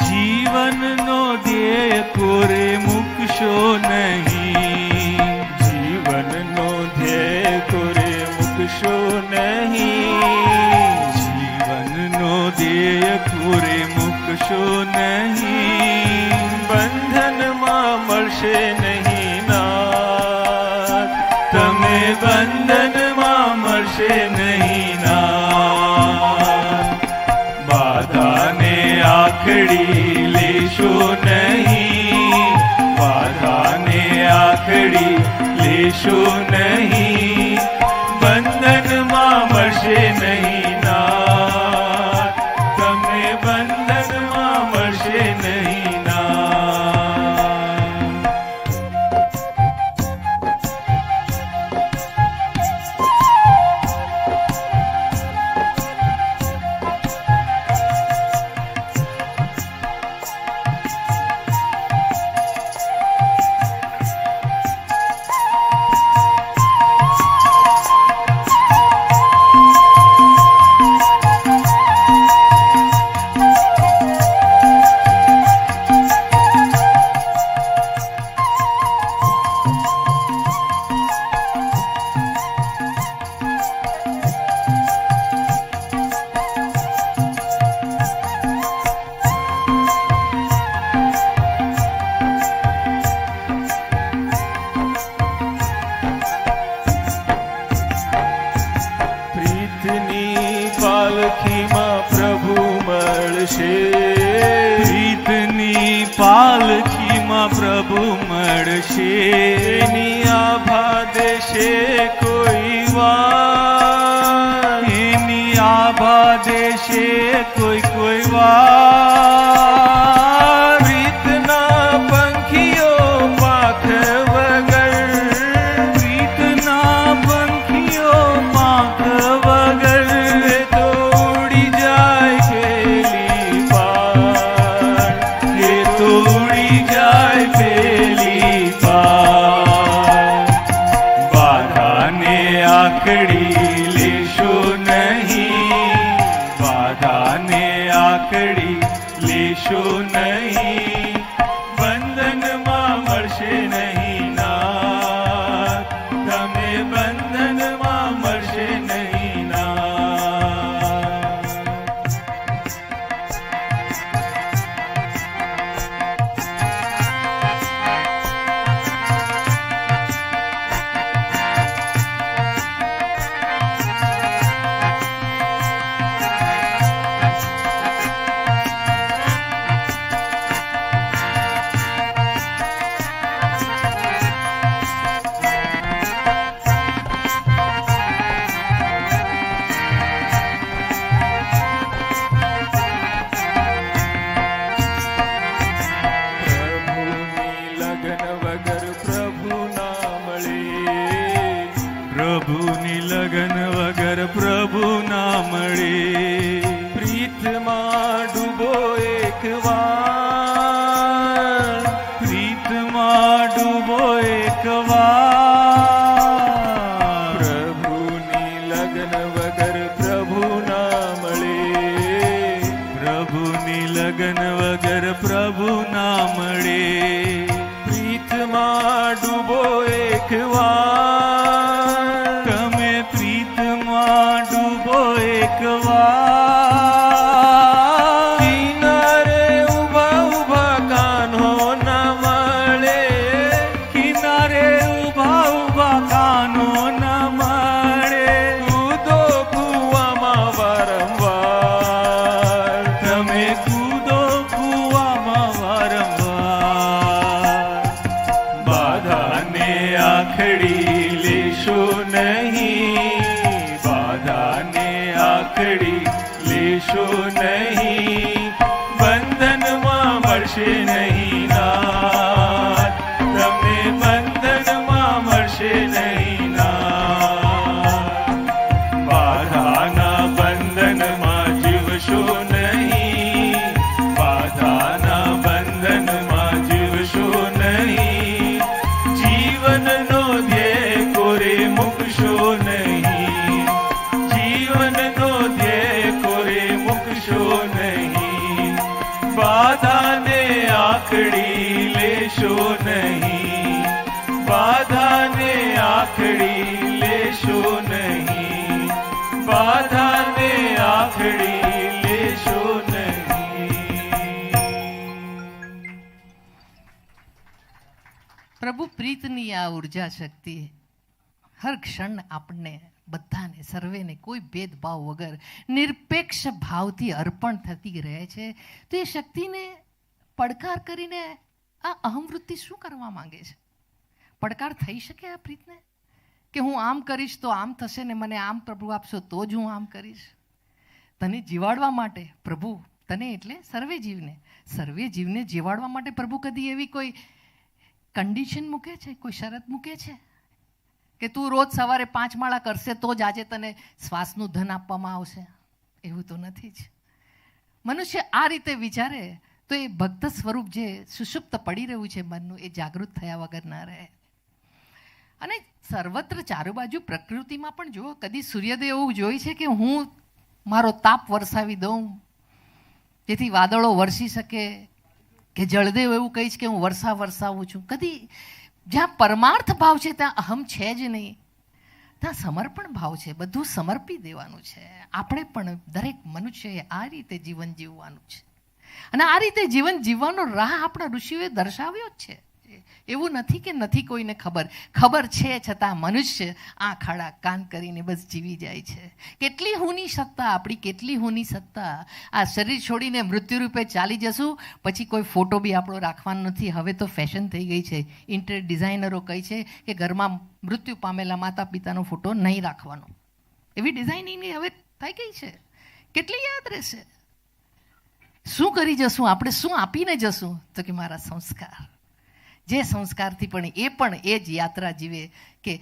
જીવનનો ધ્યેય કોરે મૂકશો નહીં, જીવનનો ધ્યેય કોરે મૂકશો નહીં, જીવનનો ધ્યેય કોરે મૂકશો નહીં, બંધનમાં મળશે નહીં નાથ, તમે બંધનમાં મળશે નહીં નાથ. બાધાને આખડી લેશો નહીં, બાધાને આખડી લેશો નહીં, બંધનમાં મળશે નહીં નાથ, તમને બંધનમાં મળશે નહીં નાથ. પાલખીમાં પ્રભુ મળશે, પ્રીતની પાલખીમાં પ્રભુ મળશે, એની આભા દેશે કોઈ વાર, એની આભા દેશે કોઈ કોઈ વાર, રીતના પંખીઓ પાખ વગર, રીતના પંખીઓ પાખ વગર આખડી લેશો નહીં, બાધાને આખડી લેશો નહીં, બંધનમાં મળશે નહીં નાથ, તમે બંધનમાં મળશે નહીં નાથ. લગન વગર પ્રભુ ના મળે. પ્રીતમાં ડૂબો એક વાર, તમે પ્રીતમાં ડૂબો એક વાર. કિનારે ઉભા ઉભા કાન્હો ના મળે, કિનારે ઉભા ઉભા કાન્હો ના મળે. કૂદો કૂવામાં વારંવાર, તમે કૂદો કૂવામાં વારંવાર. બાધાને આખડી લેશો નહીં, બાધાને આખડી લેશો નહીં. બંધનમાં મળશે નહીં નાથ, તમને બંધનમાં મળશે નહીં નાથ. બાધાના બંધનમાં જીવશો નહીં, બાધાના બંધનમાં જીવશો નહીં. જીવનનો ધ્યેય કોરે મૂકશો નહીં, જીવનનો ધ્યેય કોરે મૂકશો નહીં. બાધાને આખડી લેશો નહીં, બાધાને આખડી લેશો નહીં, બાધાને આખડી લેશો નહીં. પ્રભુ પ્રીતની આ ઉર્જા શક્તિ હર ક્ષણ આપણને બધાને સર્વેને કોઈ ભેદભાવ વગર નિરપેક્ષ ભાવથી અર્પણ થતી રહે છે. તો એ શક્તિને પડકાર કરીને આ અહમવૃત્તિ શું કરવા માંગે છે? પડકાર થઈ શકે આ પ્રીતને કે હું આમ કરીશ તો આમ થશે ને મને આમ પ્રભુ આપશો તો જ હું આમ કરીશ. તને જીવાડવા માટે પ્રભુ, તને એટલે સર્વે જીવને જીવાડવા માટે પ્રભુ કદી એવી કોઈ કન્ડિશન મૂકે છે, કોઈ શરત મૂકે છે કે તું રોજ સવારે 5 માળા કરશે તો જ આજે તને શ્વાસનું ધન આપવામાં આવશે? એવું તો નથી જ. મનુષ્ય આ રીતે વિચારે તો એ ભક્ત સ્વરૂપ જે સુષુપ્ત પડી રહ્યું છે મનનું, એ જાગૃત થયા વગર ના રહે. અને સર્વત્ર ચારે બાજુ પ્રકૃતિમાં પણ જુઓ, કદી સૂર્યદેવ એવું જોઈ છે કે હું મારો તાપ વરસાવી દઉં જેથી વાદળો વરસી શકે, કે જળદેવ એવું કહીશ કે હું વરસાવું છું? કદી. જ્યાં પરમાર્થ ભાવ છે ત્યાં અહમ છે જ નહીં, ત્યાં સમર્પણ ભાવ છે, બધું સમર્પી દેવાનું છે. આપણે પણ દરેક મનુષ્યએ આ રીતે જીવન જીવવાનું છે. અને આ રીતે જીવન જીવવાનો રાહ આપણા ઋષિઓએ દર્શાવ્યો જ છે. એવું નથી કે નથી કોઈને ખબર છે છતાં મનુષ્ય આંખ આડા કાન કરીને બસ જીવી જાય છે. કેટલી હુની સત્તા આપણી, કેટલી હુની સત્તા. આ શરીર છોડીને મૃત્યુરૂપે ચાલી જશું પછી કોઈ ફોટો બી આપણો રાખવાનો નથી. હવે તો ફેશન થઈ ગઈ છે. ઇન્ટેરિયર ડિઝાઇનરો કહે છે કે ઘરમાં મૃત્યુ પામેલા માતા પિતાનો ફોટો નહીં રાખવાનો. એવી ડિઝાઇનિંગની હવે થઈ ગઈ છે. કેટલી યાદ રહેશે? શું કરી જશું આપણે? શું આપીને જશું? તો કે મારા સંસ્કાર. જે સંસ્કારથી પણ એ જ યાત્રા જીવે કે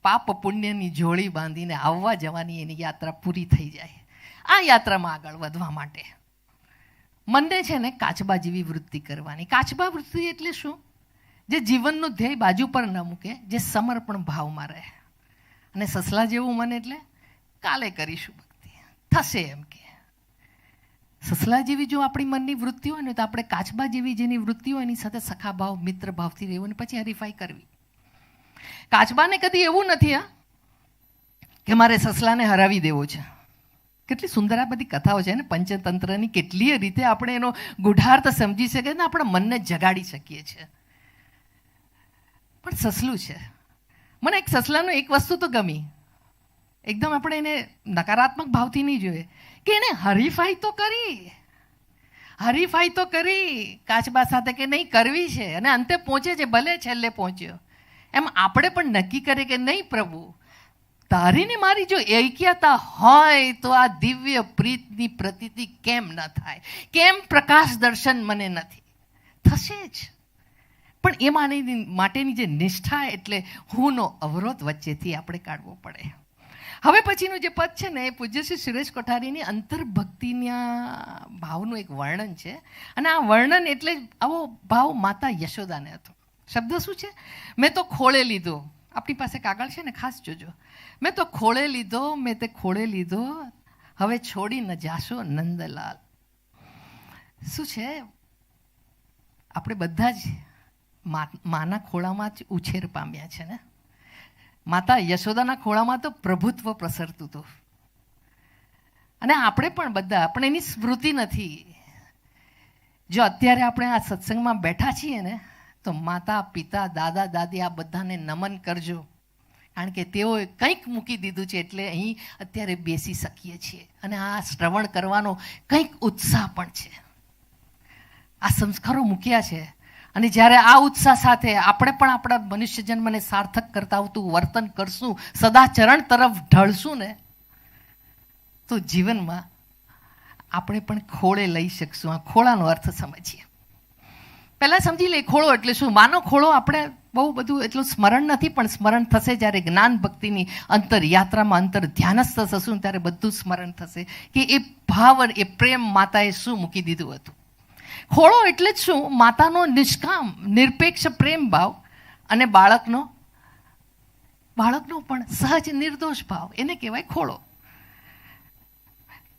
પાપ પુણ્યની જોડી બાંધીને આવવા જવાની એની યાત્રા પૂરી થઈ જાય. આ યાત્રામાં આગળ વધવા માટે મનને છે ને કાચબા જેવી વૃત્તિ કરવાની. કાચબા વૃત્તિ એટલે શું? જે જીવનનું ધ્યેય બાજુ પર ન મૂકે, જે સમર્પણ ભાવમાં રહે. અને સસલા જેવું મન એટલે કાલે કરીશું ભક્તિ, થશે એમ કે. સસલા જેવી જો આપણી મનની વૃત્તિ હોય ને તો આપણે કાચબા જેવી જેની વૃત્તિ હોય એની સાથે સખા ભાવ, મિત્ર ભાવથી રહેવું ને પછી હરીફાઈ કરવી. કાચબાને કદી એવું નથી કે મારે સસલાને હરાવી દેવો છે. કેટલી સુંદર આ બધી કથાઓ છે ને પંચતંત્રની. કેટલી રીતે આપણે એનો ગૂઢાર્થ સમજી શકીએ ને આપણા મનને જગાડી શકીએ છીએ. પણ સસલું છે. મને એક સસલાનું એક વસ્તુ તો ગમી. એકદમ આપણે એને નકારાત્મક ભાવથી નહીં જોઈએ કે એને હરીફાઈ તો કરી કાચબા સાથે કે નહીં કરવી છે અને અંતે પહોંચે છે, ભલે છેલ્લે પહોંચ્યો. એમ આપણે પણ નક્કી કરે કે નહીં પ્રભુ, તારી ને મારી જો એક્યતા હોય તો આ દિવ્ય પ્રીતની પ્રતીતિ કેમ ન થાય? કેમ પ્રકાશ દર્શન મને નથી? થશે જ. પણ એ માટેની જે નિષ્ઠા એટલે હુંનો અવરોધ વચ્ચેથી આપણે કાઢવો પડે. હવે પછીનું જે પદ છે ને એ પૂજ્ય શ્રી સુરેશ કોઠારીની અંતર્ભક્તિના ભાવનું એક વર્ણન છે. અને આ વર્ણન એટલે આવો ભાવ માતા યશોદાને હતો. શબ્દ શું છે? મેં તો ખોળે લીધો. આપણી પાસે કાગળ છે ને, ખાસ જોજો. મેં તો ખોળે લીધો, મેં તે ખોળે લીધો, હવે છોડી ન જાશો નંદલાલ. શું છે, આપણે બધા જ માના ખોળામાં જ ઉછેર પામ્યા છે ને. માતા યશોદાના ખોળામાં તો પ્રભુત્વ પ્રસરતું હતું. અને આપણે પણ બધા, આપણે એની સ્મૃતિ નથી. જો અત્યારે આપણે આ સત્સંગમાં બેઠા છીએ ને, તો માતા પિતા દાદા દાદી આ બધાને નમન કરજો, કારણ કે તેઓએ કંઈક મૂકી દીધું છે એટલે અહીં અત્યારે બેસી શકીએ છીએ અને આ શ્રવણ કરવાનો કંઈક ઉત્સાહ પણ છે. આ સંસ્કારો મૂક્યા છે અને જ્યારે આ ઉત્સાહ સાથે આપણે પણ આપણા મનુષ્ય જન્મને સાર્થક કરતા આવતું વર્તન કરશું, સદાચરણ તરફ ઢળશું ને, તો જીવનમાં આપણે પણ ખોળે લઈ શકશું. આ ખોળાનો અર્થ સમજીએ. પહેલાં સમજી લઈએ ખોળો એટલે શું. માનો ખોળો આપણે બહુ બધું એટલું સ્મરણ નથી, પણ સ્મરણ થશે જ્યારે જ્ઞાન ભક્તિની અંતર યાત્રામાં અંતર ધ્યાનસ્થ થશું ત્યારે બધું સ્મરણ થશે કે એ ભાવ, એ પ્રેમ માતાએ શું મૂકી દીધું હતું. ખોળો એટલે જ શું? માતાનો નિષ્કામ નિરપેક્ષ પ્રેમ ભાવ અને બાળકનો પણ સહજ નિર્દોષ ભાવ, એને કહેવાય ખોળો.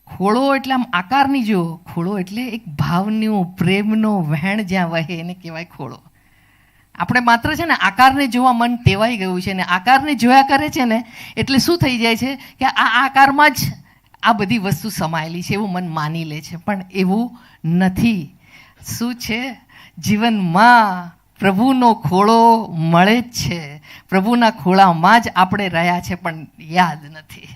ખોળો એટલે આમ આકારની જો, ખોળો એટલે એક ભાવનું પ્રેમનો વહેણ જ્યાં વહે એને કહેવાય ખોળો. આપણે માત્ર છે ને આકારને જોવા મન ટેવાઈ ગયું છે ને આકારને જોયા કરે છે ને એટલે શું થઈ જાય છે કે આ આકારમાં જ આ બધી વસ્તુ સમાયેલી છે એવું મન માની લે છે. પણ એવું નથી. શું છે? જીવનમાં પ્રભુનો ખોળો મળે જ છે. પ્રભુના ખોળામાં જ આપણે રહ્યા છે પણ યાદ નથી.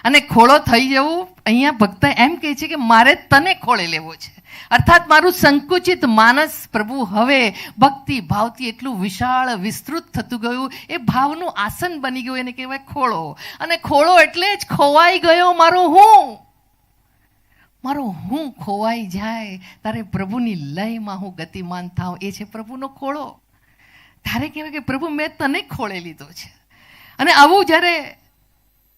અને ખોળો થઈ જવું, અહીંયા ભક્ત એમ કહે છે કે મારે તને ખોળે લેવો છે. અર્થાત મારું સંકુચિત માનસ પ્રભુ હવે ભક્તિ ભાવથી એટલું વિશાળ વિસ્તૃત થતું ગયું, એ ભાવનું આસન બની ગયું, એને કહેવાય ખોળો. અને ખોળો એટલે જ ખોવાઈ ગયો મારો હું. મારો હું ખોવાઈ જાય તારે પ્રભુની લયમાં હું ગતિમાન થાવ, એ છે પ્રભુનો ખોળો. તારે કહેવાય કે પ્રભુ મેં તને ખોળે લીધો છે. અને આવું જ્યારે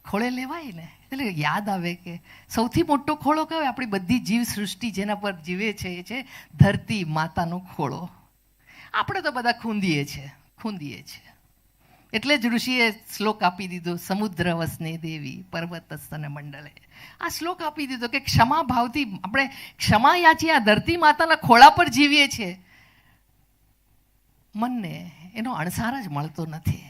ખોળે લેવાય ને એટલે યાદ આવે કે સૌથી મોટો ખોળો કયો? આપણી બધી જીવ સૃષ્ટિ જેના પર જીવે છે એ છે ધરતી માતાનો ખોળો. આપણે તો બધા ખૂંદીએ છીએ. એટલે જ ઋષિએ શ્લોક આપી દીધો, સમુદ્ર વસને દેવી પર્વત સ્તન મંડળે. આ શ્લોક આપી દીધો કે ક્ષમા ભાવથી આપણે ક્ષમા યાચીએ, આ ધરતી માતાના ખોળા પર જીવીએ છીએ. મનને એનો અણસાર જ મળતો નથી.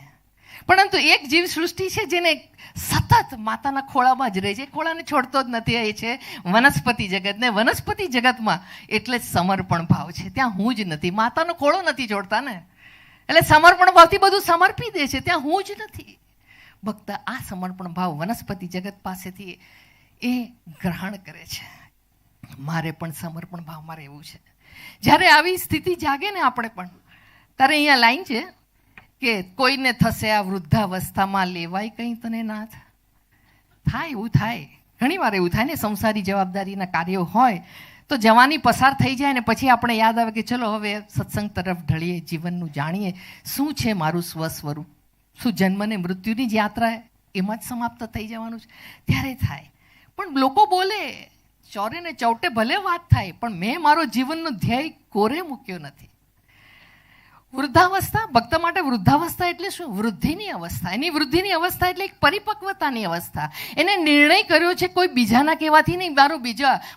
પરંતુ એક જીવ સૃષ્ટિ છે જેને સતત માતાના ખોળામાં જ રહે છે, ખોળાને છોડતો જ નથી. એ છે વનસ્પતિ જગત. ને વનસ્પતિ જગતમાં એટલે જ સમર્પણ ભાવ છે. ત્યાં હું જ નથી. માતાનો ખોળો નથી છોડતા ને, એટલે સમર્પણ ભાવથી બધું સમર્પી દે છે. ત્યાં હું જ નથી. ભક્ત આ સમર્પણ ભાવ વનસ્પતિ જગત પાસેથી એ ગ્રહણ કરે છે. મારે પણ સમર્પણ ભાવમાં રહેવું છે. જ્યારે આવી સ્થિતિ જાગે ને આપણે પણ, ત્યારે અહીંયા લાઈન છે કે કોઈને થશે આ વૃદ્ધાવસ્થામાં લેવાય કંઈ તને નાથ. થાય એવું થાય, ઘણી વાર એવું થાય ને, સંસારી જવાબદારીના કાર્યો હોય તો જવાની પસાર થઈ જાય ને પછી આપણે યાદ આવે કે ચલો હવે સત્સંગ તરફ ઢળીએ, જીવનનું જાણીએ શું છે મારું સ્વસ્વરૂપ. શું જન્મ ને મૃત્યુની જ યાત્રા એમાં જ સમાપ્ત થઈ જવાનું છે? ત્યારે થાય. પણ લોકો બોલે, ચોરે ને ચૌટે ભલે વાત થાય, પણ મેં મારો જીવનનો ધ્યેય કોરે મૂક્યો નથી. વૃદ્ધાવસ્થા ભક્ત માટે, વૃદ્ધાવસ્થા એટલે શું? વૃદ્ધિની અવસ્થા. એની વૃદ્ધિની અવસ્થા એટલે એક પરિપક્વતાની અવસ્થા. એને નિર્ણય કર્યો છે કોઈ બીજાના કહેવાથી નહીં,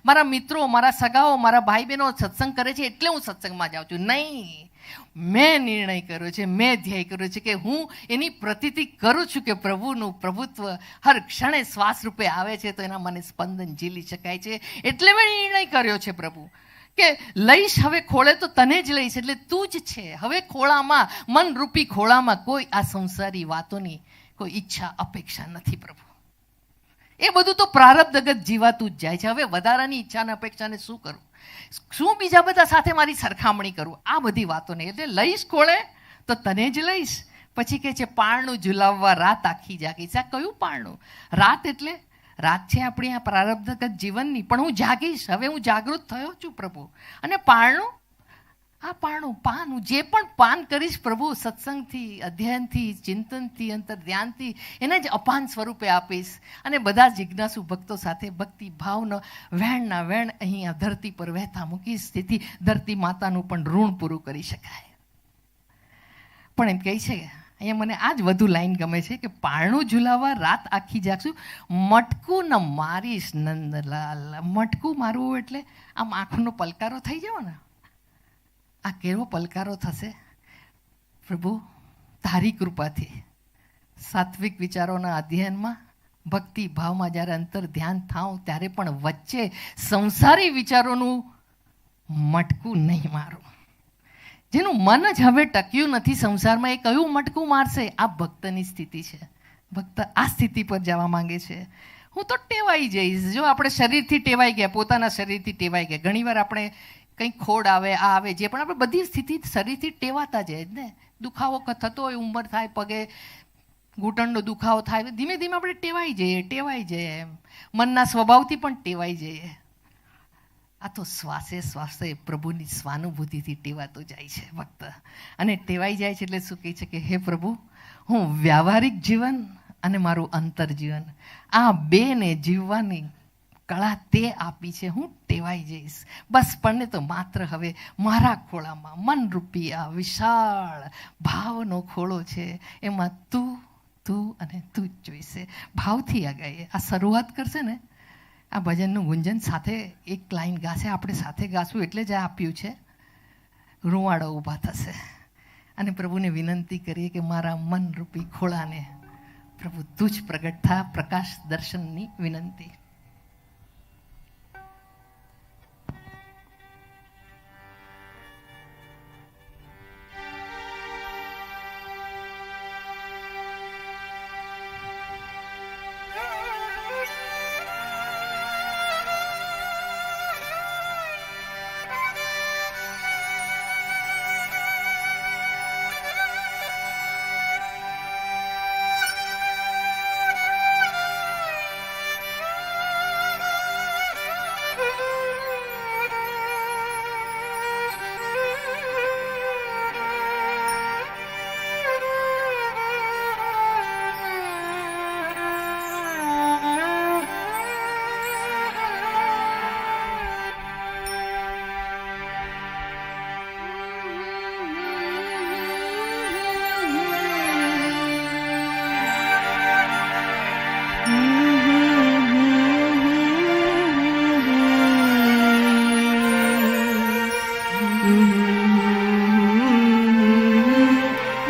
મારા મિત્રો, મારા સગાઓ, મારા ભાઈ બહેનો સત્સંગ કરે છે એટલે હું સત્સંગમાં જાઉં છું. નહીં, મેં નિર્ણય કર્યો છે, મેં ધ્યેય કર્યો છે કે હું એની પ્રતીતિ કરું છું કે પ્રભુનું પ્રભુત્વ હર ક્ષણે શ્વાસ રૂપે આવે છે તો એના મને સ્પંદન ઝીલી શકાય છે. એટલે મેં નિર્ણય કર્યો છે પ્રભુ કે લઈશ હવે ખોળે તો તને જ લઈશ, એટલે તું જ છે. હવે ખોળામાં, મનરૂપી ખોળામાં કોઈ આ સંસારી વાતોની કોઈ ઈચ્છા અપેક્ષા નથી પ્રભુ. એ બધું તો પ્રારબ્ધગત જીવાતું જ જાય છે. હવે વધારાની ઈચ્છાને અપેક્ષાને શું કરું? શું બીજા બધા સાથે મારી સરખામણી કરું? આ બધી વાતોને એટલે લઈશ ખોળે તો તને જ લઈશ. પછી કે છે પારણું ઝુલાવવા રાત આખી જાગીશ. આ કયું પારણું? રાત એટલે રાત છે આપણી આ પ્રારબ્ધગત જીવનની, પણ હું જાગીશ. હવે હું જાગૃત થયો છું પ્રભુ. અને પારણું, આ પારણું પાન, હું જે પણ પાન કરીશ પ્રભુ સત્સંગથી, અધ્યયનથી, ચિંતનથી, અંતર ધ્યાનથી એને જ અપાન સ્વરૂપે આપીશ. અને બધા જિજ્ઞાસુ ભક્તો સાથે ભક્તિ ભાવનો વહેણના વહેણ અહીંયા ધરતી પર વહેતા મૂકીશ. તેથી ધરતી માતાનું પણ ઋણ પૂરું કરી શકાય. પણ એમ કહે છે અહીંયા મને આ જ વધુ લાઈન ગમે છે કે પારણું ઝુલાવા રાત આખી જાગશું, મટકું ન મારીશ નંદલાલ. મટકું મારવું એટલે આમ આંખનો પલકારો થઈ જાવ ને, આ કેવો પલકારો થશે પ્રભુ તારી કૃપાથી. સાત્વિક વિચારોના અધ્યયનમાં ભક્તિ ભાવમાં જ્યારે અંતર ધ્યાન થાવ ત્યારે પણ વચ્ચે સંસારી વિચારોનું મટકું નહીં મારું. જેનું મન જ હવે ટક્યું નથી સંસારમાં, એ કયું મટકું મારશે? આ ભક્તની સ્થિતિ છે. ભક્ત આ સ્થિતિ પર જવા માંગે છે. હું તો ટેવાઈ જઈશ. જો આપણે શરીરથી ટેવાઈ ગયા, પોતાના શરીરથી ટેવાઈ ગયા, ઘણીવાર આપણે કંઈક ખોડ આવે, આ આવે, જે પણ આપણે બધી સ્થિતિ શરીરથી ટેવાતા જાય જ ને. દુખાવો થતો હોય, ઉંમર થાય, પગે ઘૂંટણનો દુખાવો થાય, ધીમે ધીમે આપણે ટેવાઈ જઈએ. મનના સ્વભાવથી પણ ટેવાઈ જઈએ. આ તો શ્વાસે પ્રભુની સ્વાનુભૂતિથી ટેવાતો જાય છે ભક્ત. અને ટેવાઈ જાય છે એટલે શું કહે છે કે હે પ્રભુ, હું વ્યવહારિક જીવન અને મારું અંતર જીવન, આ બેને જીવવાની કળા તે આપી છે. હું ટેવાઈ જઈશ. બસ પણ તો માત્ર હવે મારા ખોળામાં મનરૂપી આ વિશાળ ભાવનો ખોળો છે, એમાં તું અને તું જ જોઈશે. ભાવથી આ ગાઈએ. આ શરૂઆત કરશે ને, આ ભજનનું ગુંજન સાથે એક લાઈન ગાશે, આપણે સાથે ગાશું એટલે જ આ આપ્યું છે. રૂવાડો ઊભા થશે અને પ્રભુને વિનંતી કરીએ કે મારા મનરૂપી ખોળાને પ્રભુ તું જ પ્રગટ થા. પ્રકાશ દર્શનની વિનંતી.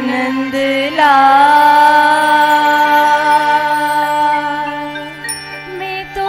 નંદલાલ, મેં તો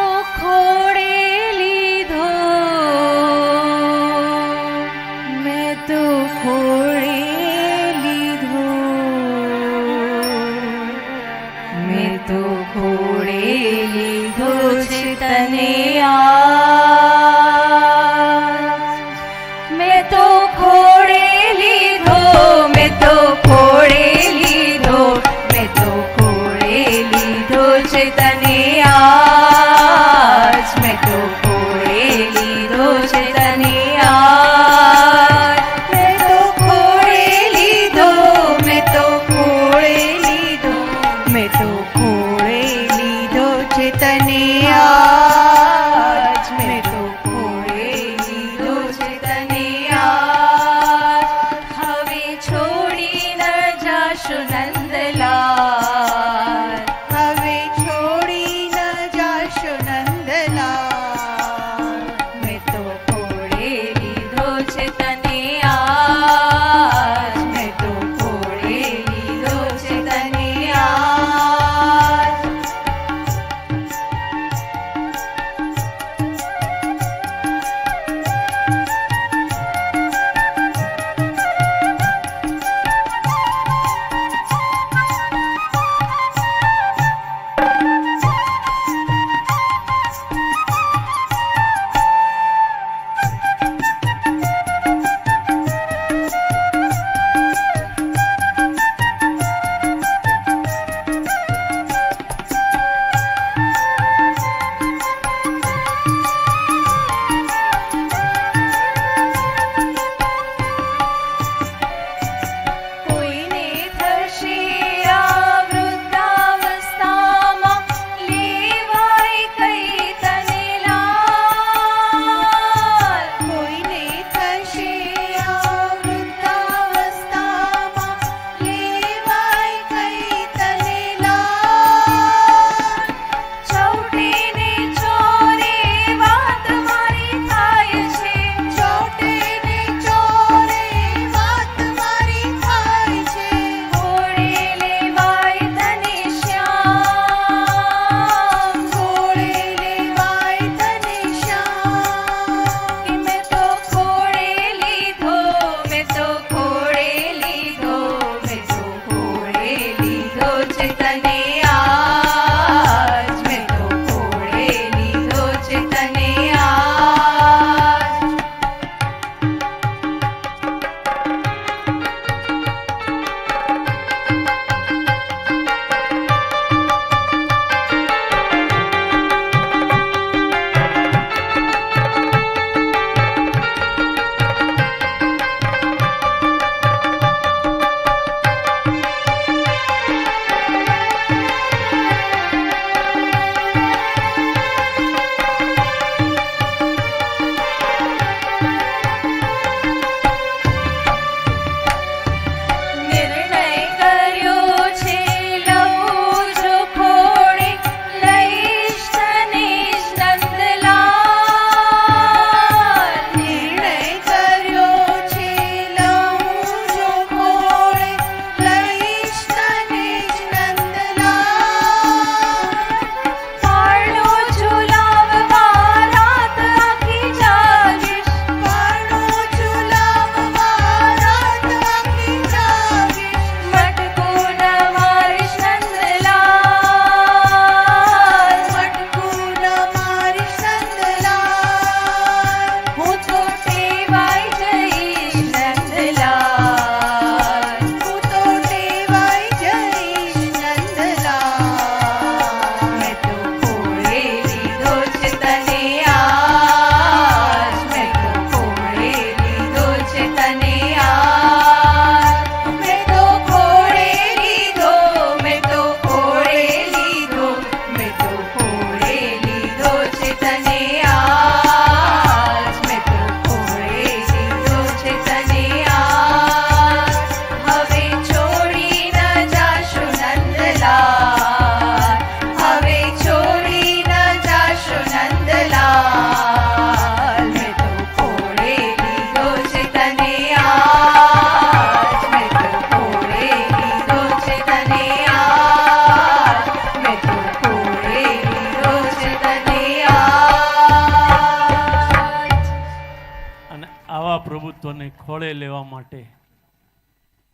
આવા પ્રભુત્વને ખોળે લેવા માટે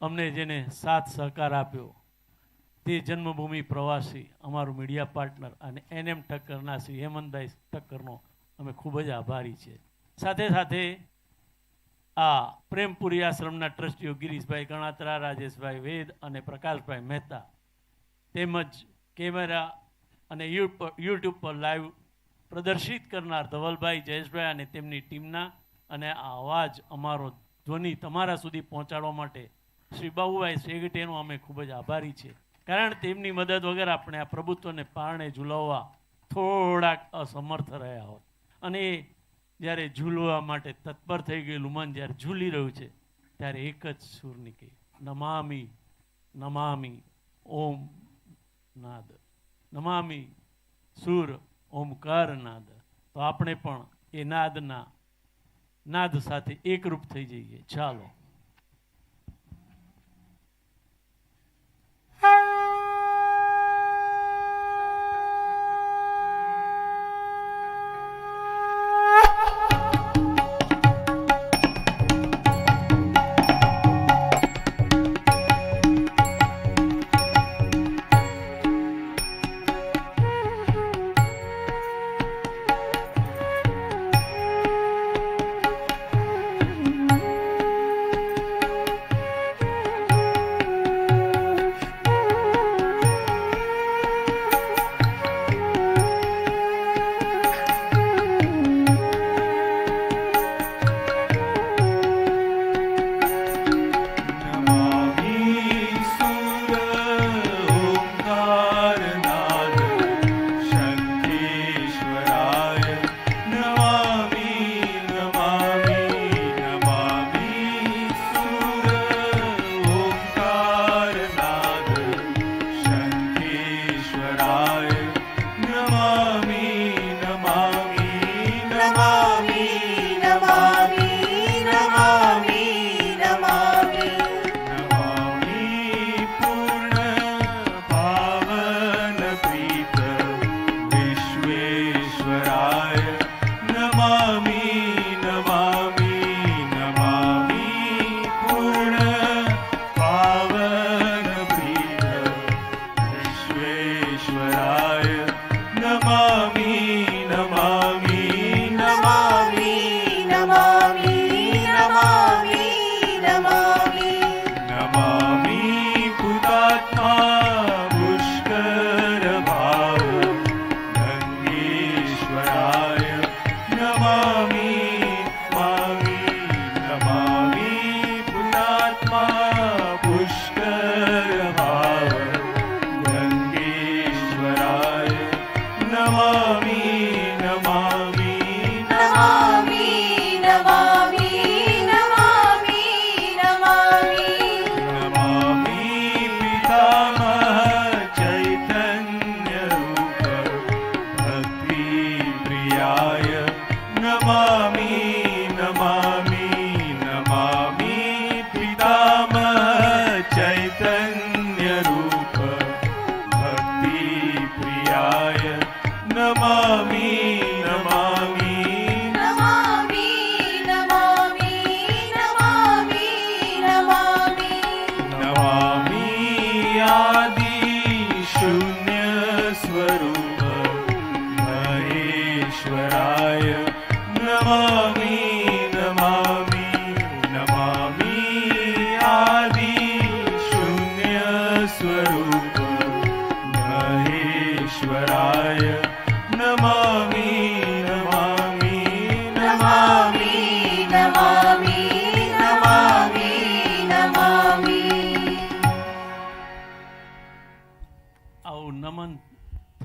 અમને જેને સાથ સહકાર આપ્યો તે જન્મભૂમિ પ્રવાસી અમારું મીડિયા પાર્ટનર અને NM ઠક્કરના શ્રી હેમંતભાઈ ઠક્કરનો અમે ખૂબ જ આભારી છીએ. સાથે સાથે આ પ્રેમપુરી આશ્રમના ટ્રસ્ટીઓ ગિરીશભાઈ ગણાત્રા, રાજેશભાઈ વેદ અને પ્રકાશભાઈ મહેતા તેમજ કેમેરા અને યુટ્યુબ પર લાઈવ પ્રદર્શિત કરનાર ધવલભાઈ, જયેશભાઈ અને તેમની ટીમના અને આ અવાજ અમારો ધ્વનિ તમારા સુધી પહોંચાડવા માટે શ્રી બાબુભાઈ સેગટેનો અમે ખૂબ જ આભારી છીએ. કારણ તેમની મદદ વગર આપણે આ પ્રભુત્વને પારણે ઝૂલવવા થોડાક અસમર્થ રહ્યા હોત. અને જ્યારે ઝૂલવા માટે તત્પર થઈ ગયેલું મન જ્યારે ઝૂલી રહ્યું છે ત્યારે એક જ સૂર નીકળે, નમામી નમામી ઓમ નાદ, નમામી સૂર ઓમકાર નાદ. તો આપણે પણ એ નાદ સાથે એકરૂપ થઈ જઈએ. ચાલો.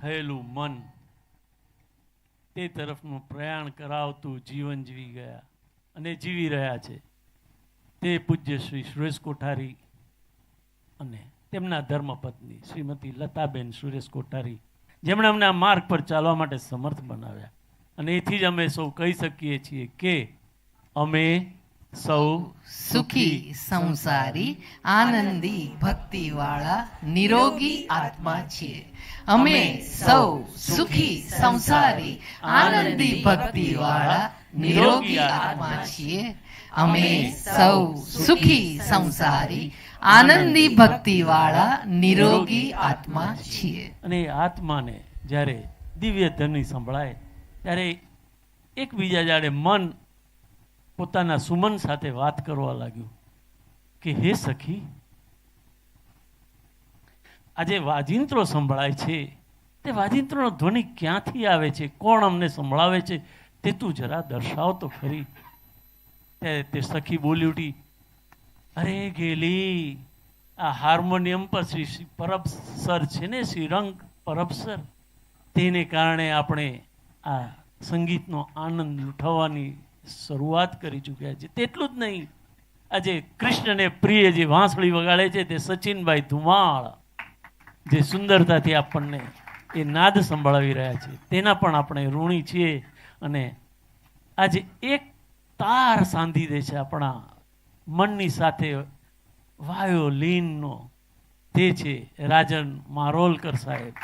થયેલું મન તે તરફનું પ્રયાણ કરાવતું જીવન જીવી ગયા અને જીવી રહ્યા છે તે પૂજ્ય શ્રી સુરેશ કોઠારી અને તેમના ધર્મપત્ની શ્રીમતી લતાબેન સુરેશ કોઠારી, જેમણે અમને આ માર્ગ પર ચાલવા માટે સમર્થ બનાવ્યા. અને એથી જ અમે સૌ કહી શકીએ છીએ કે અમે સૌ સુખી સંસારી આનંદી ભક્તિવાળા નિરોગી આત્મા છીએ. અમે સૌ સુખી સંસારી આનંદી ભક્તિવાળા નિરોગી આત્મા છીએ. અમે સૌ સુખી સંસારી આનંદી ભક્તિવાળા નિરોગી આત્મા છીએ. અને એ આત્માને જ્યારે દિવ્ય ધ્વનિ સંભળાય ત્યારે એકબીજા જાડે મન પોતાના સુમન સાથે વાત કરવા લાગ્યું કે હે સખી, આજે વાજિંત્રો સંભળાય છે તે વાજિંત્રોનો ધ્વનિ ક્યાંથી આવે છે, કોણ અમને સંભળાવે છે તે તું જરા દર્શાવ તો ખરી. ત્યારે તે સખી બોલી ઉઠી, અરે ગેલી, આ હાર્મોનિયમ પર શ્રી પરબ સર છે ને, શ્રીરંગ પરબ સર, તેને કારણે આપણે આ સંગીતનો આનંદ લૂંટવાની શરૂઆત કરી ચૂક્યા છે. તેટલું જ નહીં, આજે કૃષ્ણને પ્રિય જે વાંસળી વગાડે છે તે સચિનભાઈ ધુમાળ જે સુંદરતાથી આપણને એ નાદ સંભળાવી રહ્યા છે તેના પણ આપણે ઋણી છીએ. અને આજે એક તાર સાંધી દે છે આપણા મનની સાથે વાયોલિનનો, તે છે રાજન મારોલકર સાહેબ.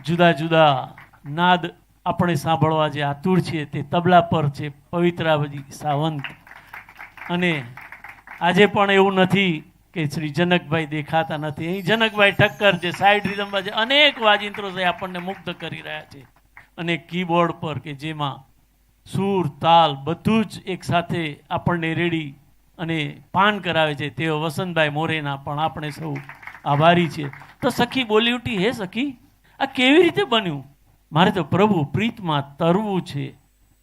જુદા જુદા નાદ આપણે સાંભળવા જે આતુર છીએ તે તબલા પર છે પવિત્રાજી સાવંત. અને આજે પણ એવું નથી કે શ્રી જનકભાઈ દેખાતા નથી. અહીં જનકભાઈ ઠક્કર છે, સાઈડ રિધમમાં છે, અનેક વાજિંત્રો છે આપણને મુગ્ધ કરી રહ્યા છે. અને કીબોર્ડ પર કે જેમાં સૂર તાલ બધું જ એકસાથે આપણને રેડી અને પાન કરાવે છે તેઓ વસંતભાઈ મોરેના પણ આપણે સૌ આભારી છીએ. તો સખી બોલી ઉઠી, હે સખી, આ કેવી રીતે બન્યું? મારે તો પ્રભુ પ્રીતમાં તરવું છે,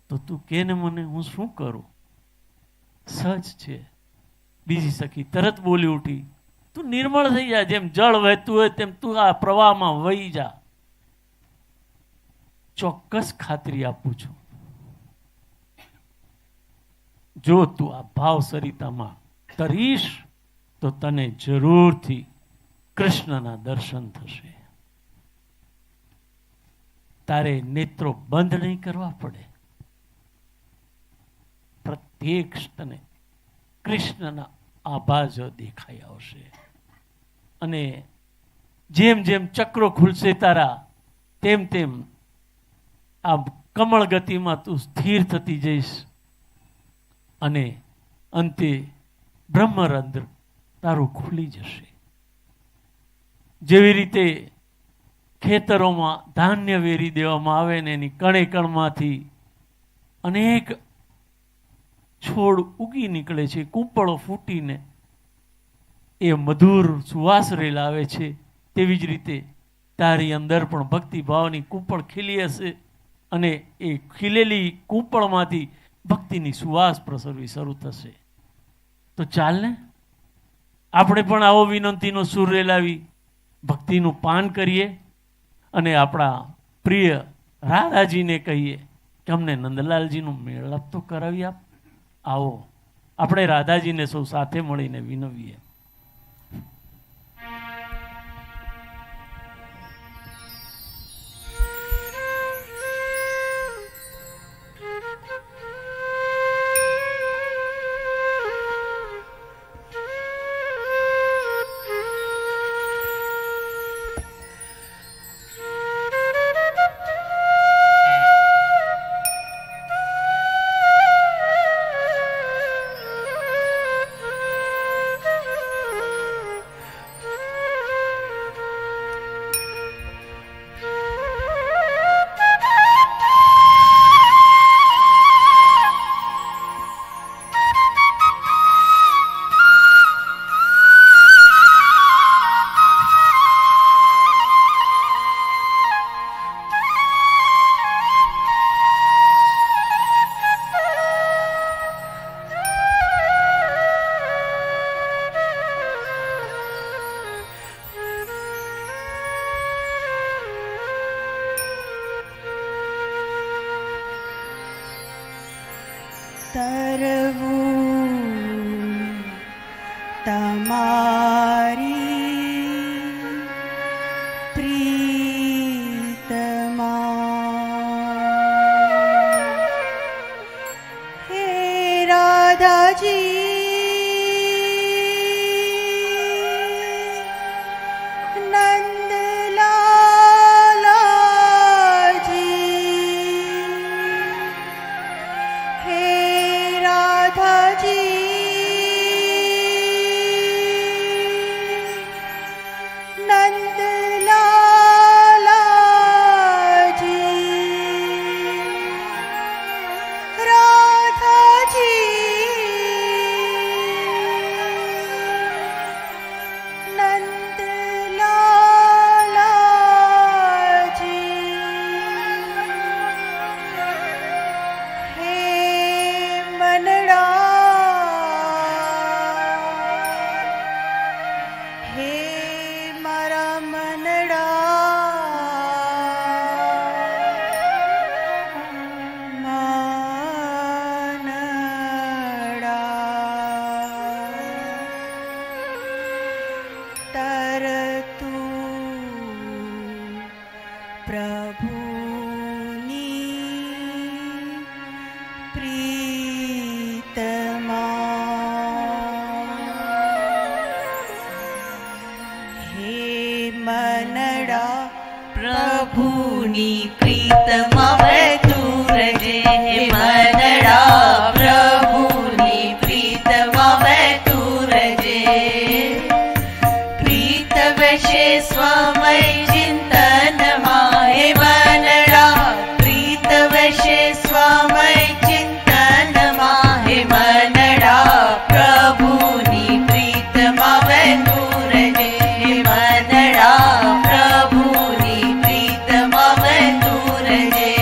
તો તું કે ને મને, હું શું કરું? સહજ છે. બીજી સખી તરત બોલી ઉઠી, તું નિર્મળ થઈ જા, જેમ જળ વહેતું હોય તેમ તું આ પ્રવાહમાં વહી જા. ચોક્કસ ખાતરી આપું છું, જો તું આ ભાવ સરિતામાં તરીશ તો તને જરૂરથી કૃષ્ણના દર્શન થશે. તારે નેત્રો બંધ નહીં કરવા પડે, પ્રત્યક્ષ તને કૃષ્ણના આભા જ દેખાઈ આવશે. અને જેમ જેમ ચક્રો ખુલશે તારા, તેમ તેમ આ કમળ ગતિમાં તું સ્થિર થતી જઈશ. અને અંતે બ્રહ્મરંધ્ર તારું ખુલી જશે. જેવી રીતે ખેતરોમાં ધાન્ય વેરી દેવામાં આવે ને એની કણે કણમાંથી અનેક છોડ ઉગી નીકળે છે, કૂંપળો ફૂટીને એ મધુર સુવાસ રેલાવે છે, તેવી જ રીતે તારી અંદર પણ ભક્તિભાવની કૂંપળ ખીલી હશે. અને એ ખીલેલી કૂંપળમાંથી ભક્તિની સુવાસ પ્રસરવી શરૂ થશે. તો ચાલ ને આપણે પણ આવો વિનંતીનો સૂર રેલાવી ભક્તિનું પાન કરીએ અને આપણા પ્રિય રાધાજીને કહીએ કે અમને નંદલાલજીનું મેળાપ તો કરાવી આપ. આવો આપણે રાધાજીને સૌ સાથે મળીને વિનવીએ. તરવું તમારી પ્રીતમાં હે રાધાજી નંદલાલાજી પ્રભુની પ્રીતમાં વહેતું રહેજે. મનડા પ્રભુની પ્રીતમાં વહેતું રહેજે. પ્રીત વિશે સ્વમય ચિંતનમાં હે મનડા. પ્રીત વિશે સ્વમય ચિંતનમાં હે મનડા. પ્રભુની પ્રીતમાં વહેતું રહેજે. મનડા પ્રભુની પ્રીતમાં વહેતું રહેજે.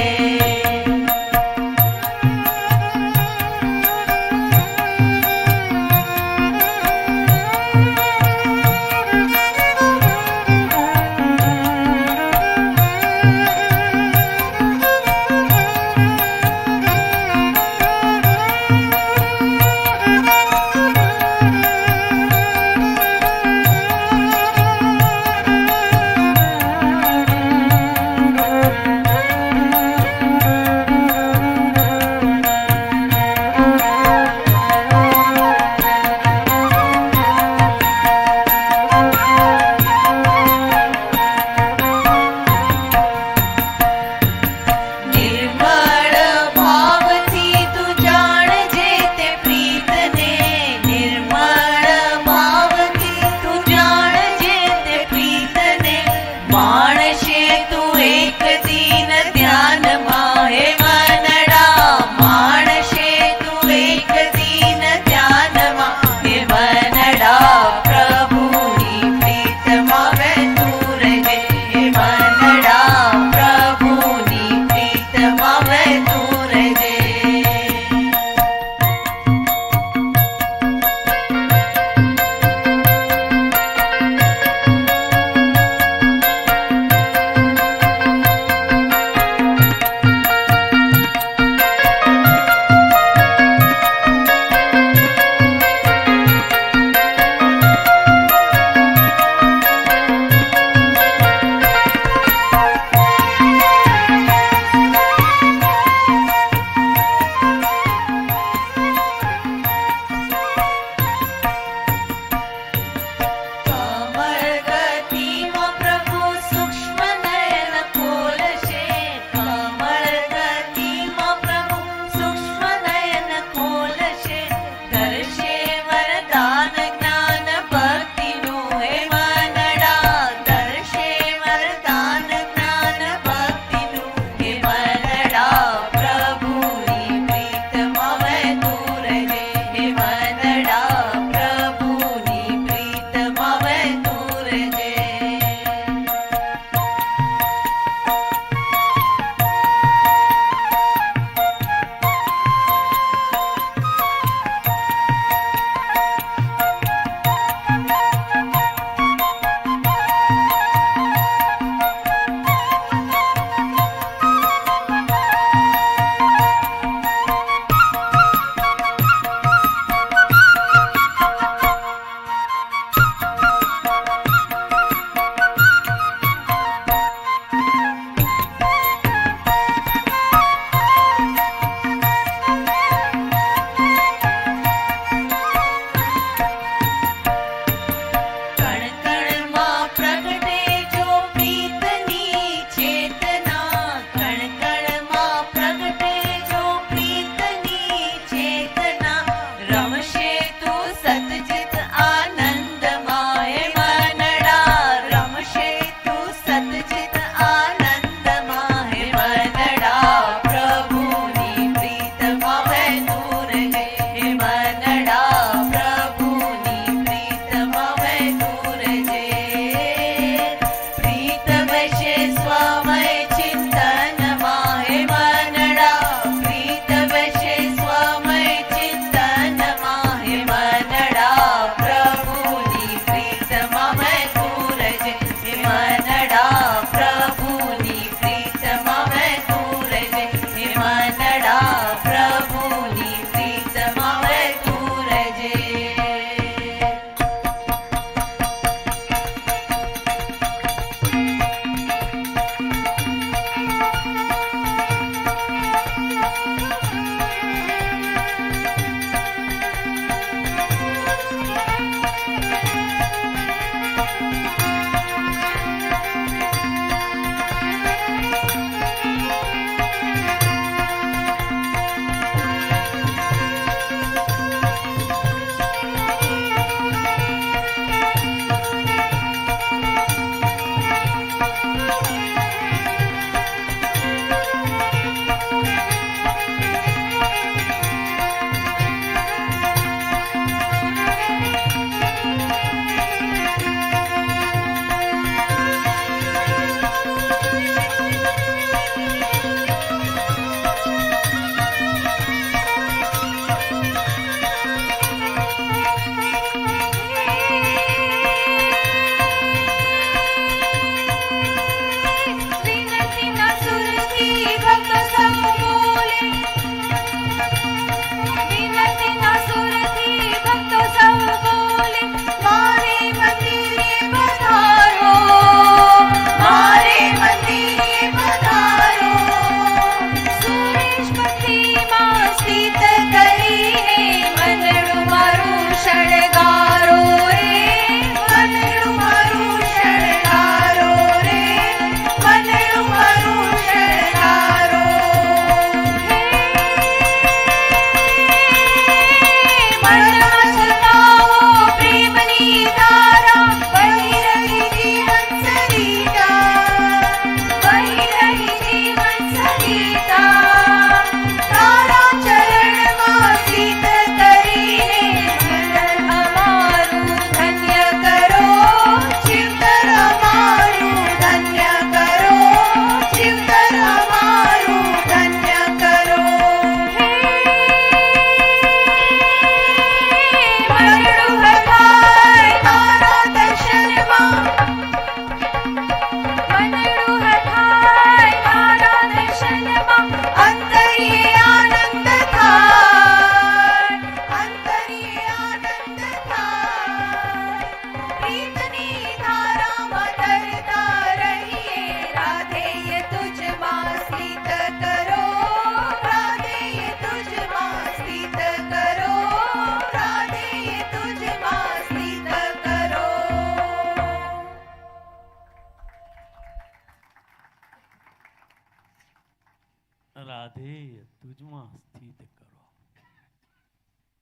નાદમાં સ્થિત કરો.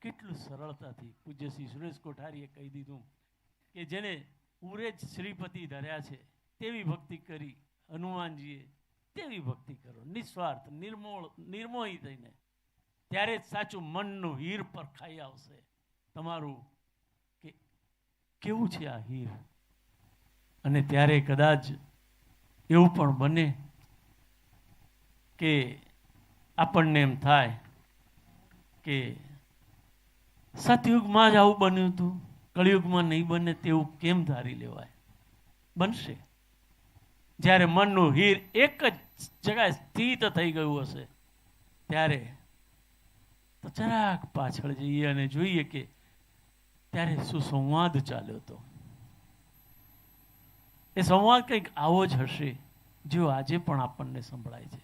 કેટલું સરળતાથી પૂજ્ય શ્રી સુરેશ કોઠારીએ કહી દીધું કે જેને ઉરે જ શ્રીપતિ ધર્યા છે તેવી ભક્તિ કરી હનુમાનજીએ, તેવી ભક્તિ કરો નિસ્વાર્થ, નિર્મોહી થઈને. ત્યારે જ સાચું મનનું હીર પરખાઈ આવશે તમારું કે કેવું છે આ હીર. અને ત્યારે કદાચ એવું પણ બને કે આપણને એમ થાય કે સતયુગમાં જ આવું બન્યું હતું, કળિયુગમાં નહીં બને તેવું કેમ ધારી લેવાય? બનશે. જ્યારે મનનું હીર એક જ જગ્યાએ સ્થિત થઈ ગયું હશે ત્યારે તો જરાક પાછળ જઈએ અને જોઈએ કે ત્યારે શું સંવાદ ચાલ્યો હતો. એ સંવાદ કંઈક આવો જ હશે જો આજે પણ આપણને સંભળાય છે.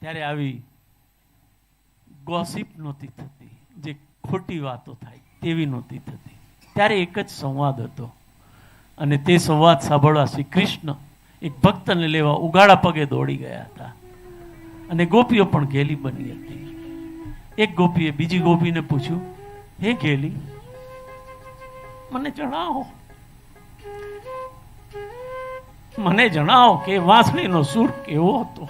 ત્યારે આવી ગોસિપ નહોતી થતી, જે ખોટી વાતો થાય તેવી નહોતી થતી. ત્યારે એક જ સંવાદ હતો અને તે સંવાદ સાંભળવા શ્રી કૃષ્ણ એક ભક્તને લેવા ઉગાડા પગે દોડી ગયા હતા અને ગોપીઓ પણ ઘેલી બની હતી. એક ગોપીએ બીજી ગોપીને પૂછ્યું, હે ઘેલી, મને જણાવો કે વાંસળીનો સૂર કેવો હતો,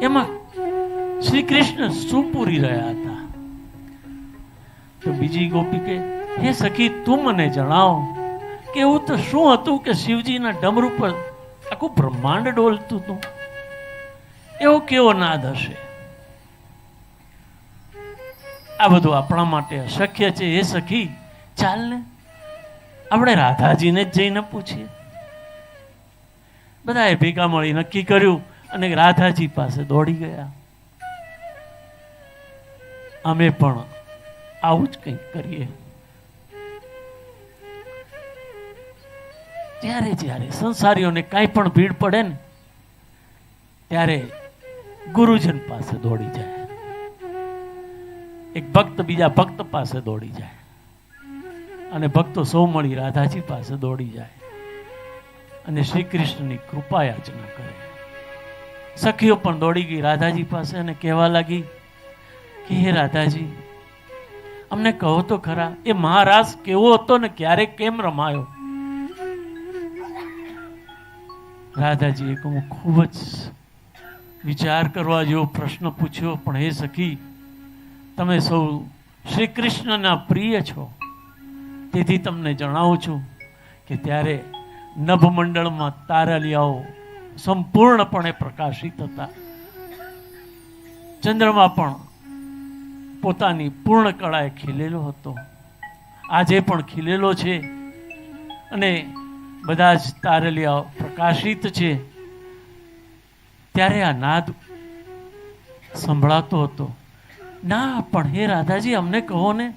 એમાં શ્રી કૃષ્ણ શું પૂરી રહ્યા હતા? તો બીજી ગોપી કે, હે સખી, તું મને જણાવ કે એવું તો શું હતું કે શિવજીના ડમરૂ પર આખું બ્રહ્માંડ ડોલતું હતું? એવો કેવો નાદ હશે? આ બધું આપણા માટે અશક્ય છે. એ સખી, ચાલ ને આપણે રાધાજીને જ જઈને પૂછીએ. બધાએ ભેગા મળી નક્કી કર્યું અને રાધાજી પાસે દોડી ગયા. અમે પણ આવું જ કંઈક કરીએ. જ્યારે સંસારીઓને કાંઈ પણ ભીડ પડે ને ત્યારે ગુરુજન પાસે દોડી જાય. એક ભક્ત બીજા ભક્ત પાસે દોડી જાય અને ભક્તો સૌ મળી રાધાજી પાસે દોડી જાય અને શ્રી કૃષ્ણની કૃપા યાચના કરે. સખીઓ પણ દોડી ગઈ રાધાજી પાસે અને કહેવા લાગી કે હે રાધાજી, અમને કહો તો ખરા, એ મહારાસ કેવો હતો ને ક્યારે કેમ રમાયો? રાધાજીએ ખૂબ જ વિચાર કરવા જેવો પ્રશ્ન પૂછ્યો, પણ હે સખી, તમે સૌ શ્રી કૃષ્ણના પ્રિય છો તેથી તમને જણાવું છું કે ત્યારે નભમંડળમાં તારલિયાઓ સંપૂર્ણપણે પ્રકાશિત હતા. ચંદ્રમા પણ પોતાની પૂર્ણ કળાએ ખીલેલો હતો, આજે પણ ખીલેલો છે અને બધા જ તારલિયાઓ પ્રકાશિત છે. ત્યારે આ નાદ સંભળાતો હતો. ના, પણ હે રાધાજી, અમને કહો ને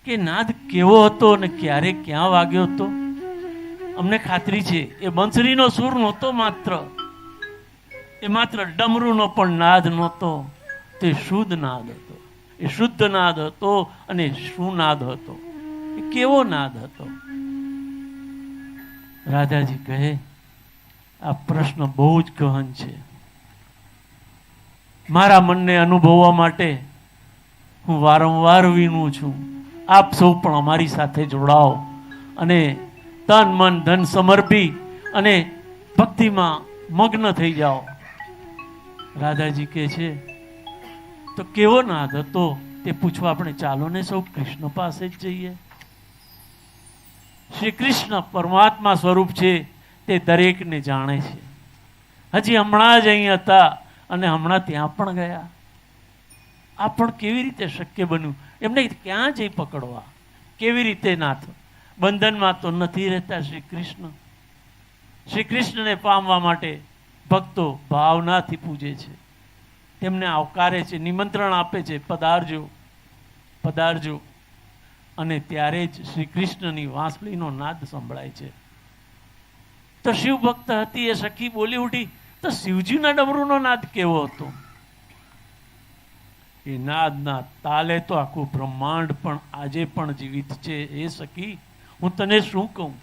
કે નાદ કેવો હતો અને ક્યારે ક્યાં વાગ્યો હતો? અમને ખાતરી છે એ બંસરીનો સૂર નહોતો, એ માત્ર ડમરૂનો પણ નાદ નહોતો. તે શુદ્ધ નાદ હતો, એ શુદ્ધ નાદ હતો અને શું નાદ હતો? એ કેવો નાદ હતો? રાધાજી કહે, આ પ્રશ્ન બહુ જ ગહન છે. મારા મનને અનુભવવા માટે હું વારંવાર વીણું છું. આપ સૌ પણ અમારી સાથે જોડાઓ અને તન મન ધન સમર્પી અને ભક્તિમાં મગ્ન થઈ જાઓ. રાધાજી કહે છે, તો કેવો નાદ હતો તે પૂછવા આપણે ચાલો ને સૌ કૃષ્ણ પાસે જ જઈએ. શ્રી કૃષ્ણ પરમાત્મા સ્વરૂપ છે તે દરેકને જાણે છે. હજી હમણાં જ અહીં હતા અને હમણાં ત્યાં પણ ગયા. આ પણ કેવી રીતે શક્ય બન્યું? એમને ક્યાં જઈ પકડવા? કેવી રીતે નાથ? બંધનમાં તો નથી રહેતા શ્રી કૃષ્ણ. શ્રી કૃષ્ણને પામવા માટે ભક્તો ભાવનાથી પૂજે છે, તેમને આવકારે છે, નિમંત્રણ આપે છે, પધારજો પધારજો. અને ત્યારે જ શ્રી કૃષ્ણની વાંસળીનો નાદ સંભળાય છે. તો શિવ ભક્ત હતી એ સખી બોલી ઉઠી, તો શિવજીના ડમરૂનો નાદ કેવો હતો? એ નાદના તાલે તો આખું બ્રહ્માંડ પણ આજે પણ જીવિત છે. એ સખી, હું તને શું કહું?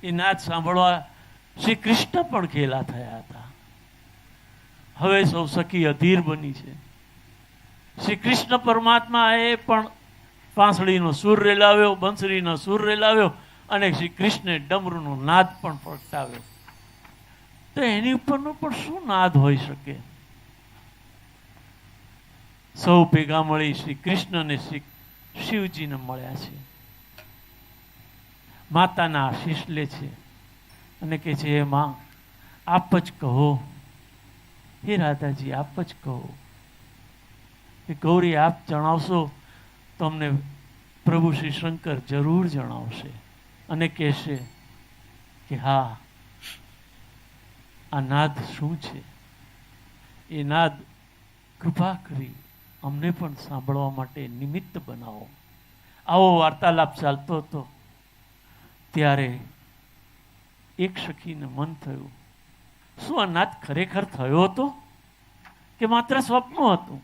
એ નાદ સાંભળવા શ્રી કૃષ્ણ પણ ઘેલા થયા હતા. હવે સૌ સખી અધીર બની છે. શ્રી કૃષ્ણ પરમાત્માએ પણ પાંસળીનો સૂર રેલાવ્યો, બંસરીનો સૂર રેલાવ્યો અને શ્રી કૃષ્ણે ડમરૂનો નાદ પણ પ્રગટાવ્યો. તો એની ઉપરનો પણ શું નાદ હોઈ શકે? સૌ ભેગા મળી શ્રી કૃષ્ણ અને શ્રી શિવજીને મળ્યા છે. માતાના આશીષ લે છે અને કે છે, હે માં, આપ જ કહો, હે રાધાજી આપ જ કહો. કે ગૌરી આપ જણાવશો તો અમને પ્રભુ શ્રી શંકર જરૂર જણાવશે અને કહેશે કે હા, આ નાદ શું છે? એ નાદ કૃપા કરી અમને પણ સાંભળવા માટે નિમિત્ત બનાવો. આવો વાર્તાલાપ ચાલતો હતો ત્યારે એક સખીને મન થયું, શું આ નાદ ખરેખર થયો હતો કે માત્ર સ્વપ્ન હતું?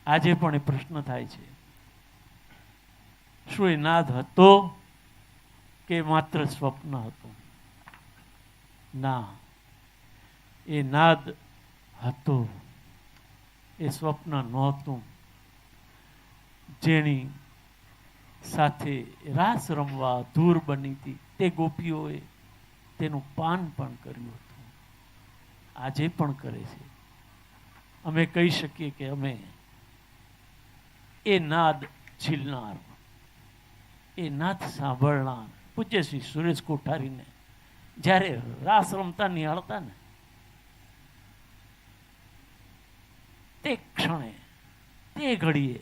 આજે પણ એ પ્રશ્ન થાય છે, શું એ નાદ હતો કે માત્ર સ્વપ્ન હતું? ના, એ નાદ હતો, એ સ્વપ્ન નહોતું. જેની સાથે રાસ રમવા ધૂર બની હતી તે ગોપીઓએ તેનું પાન પણ કર્યું હતું. આજે પણ કરે છે. અમે કહી શકીએ કે અમે એ નાદ ઝીલનાર, એ નાદ સાંભળનાર પૂજ્ય શ્રી સુરેશ કોઠારીને જ્યારે રાસ રમતા નિહાળતા ને તે ક્ષણે, તે ઘડીએ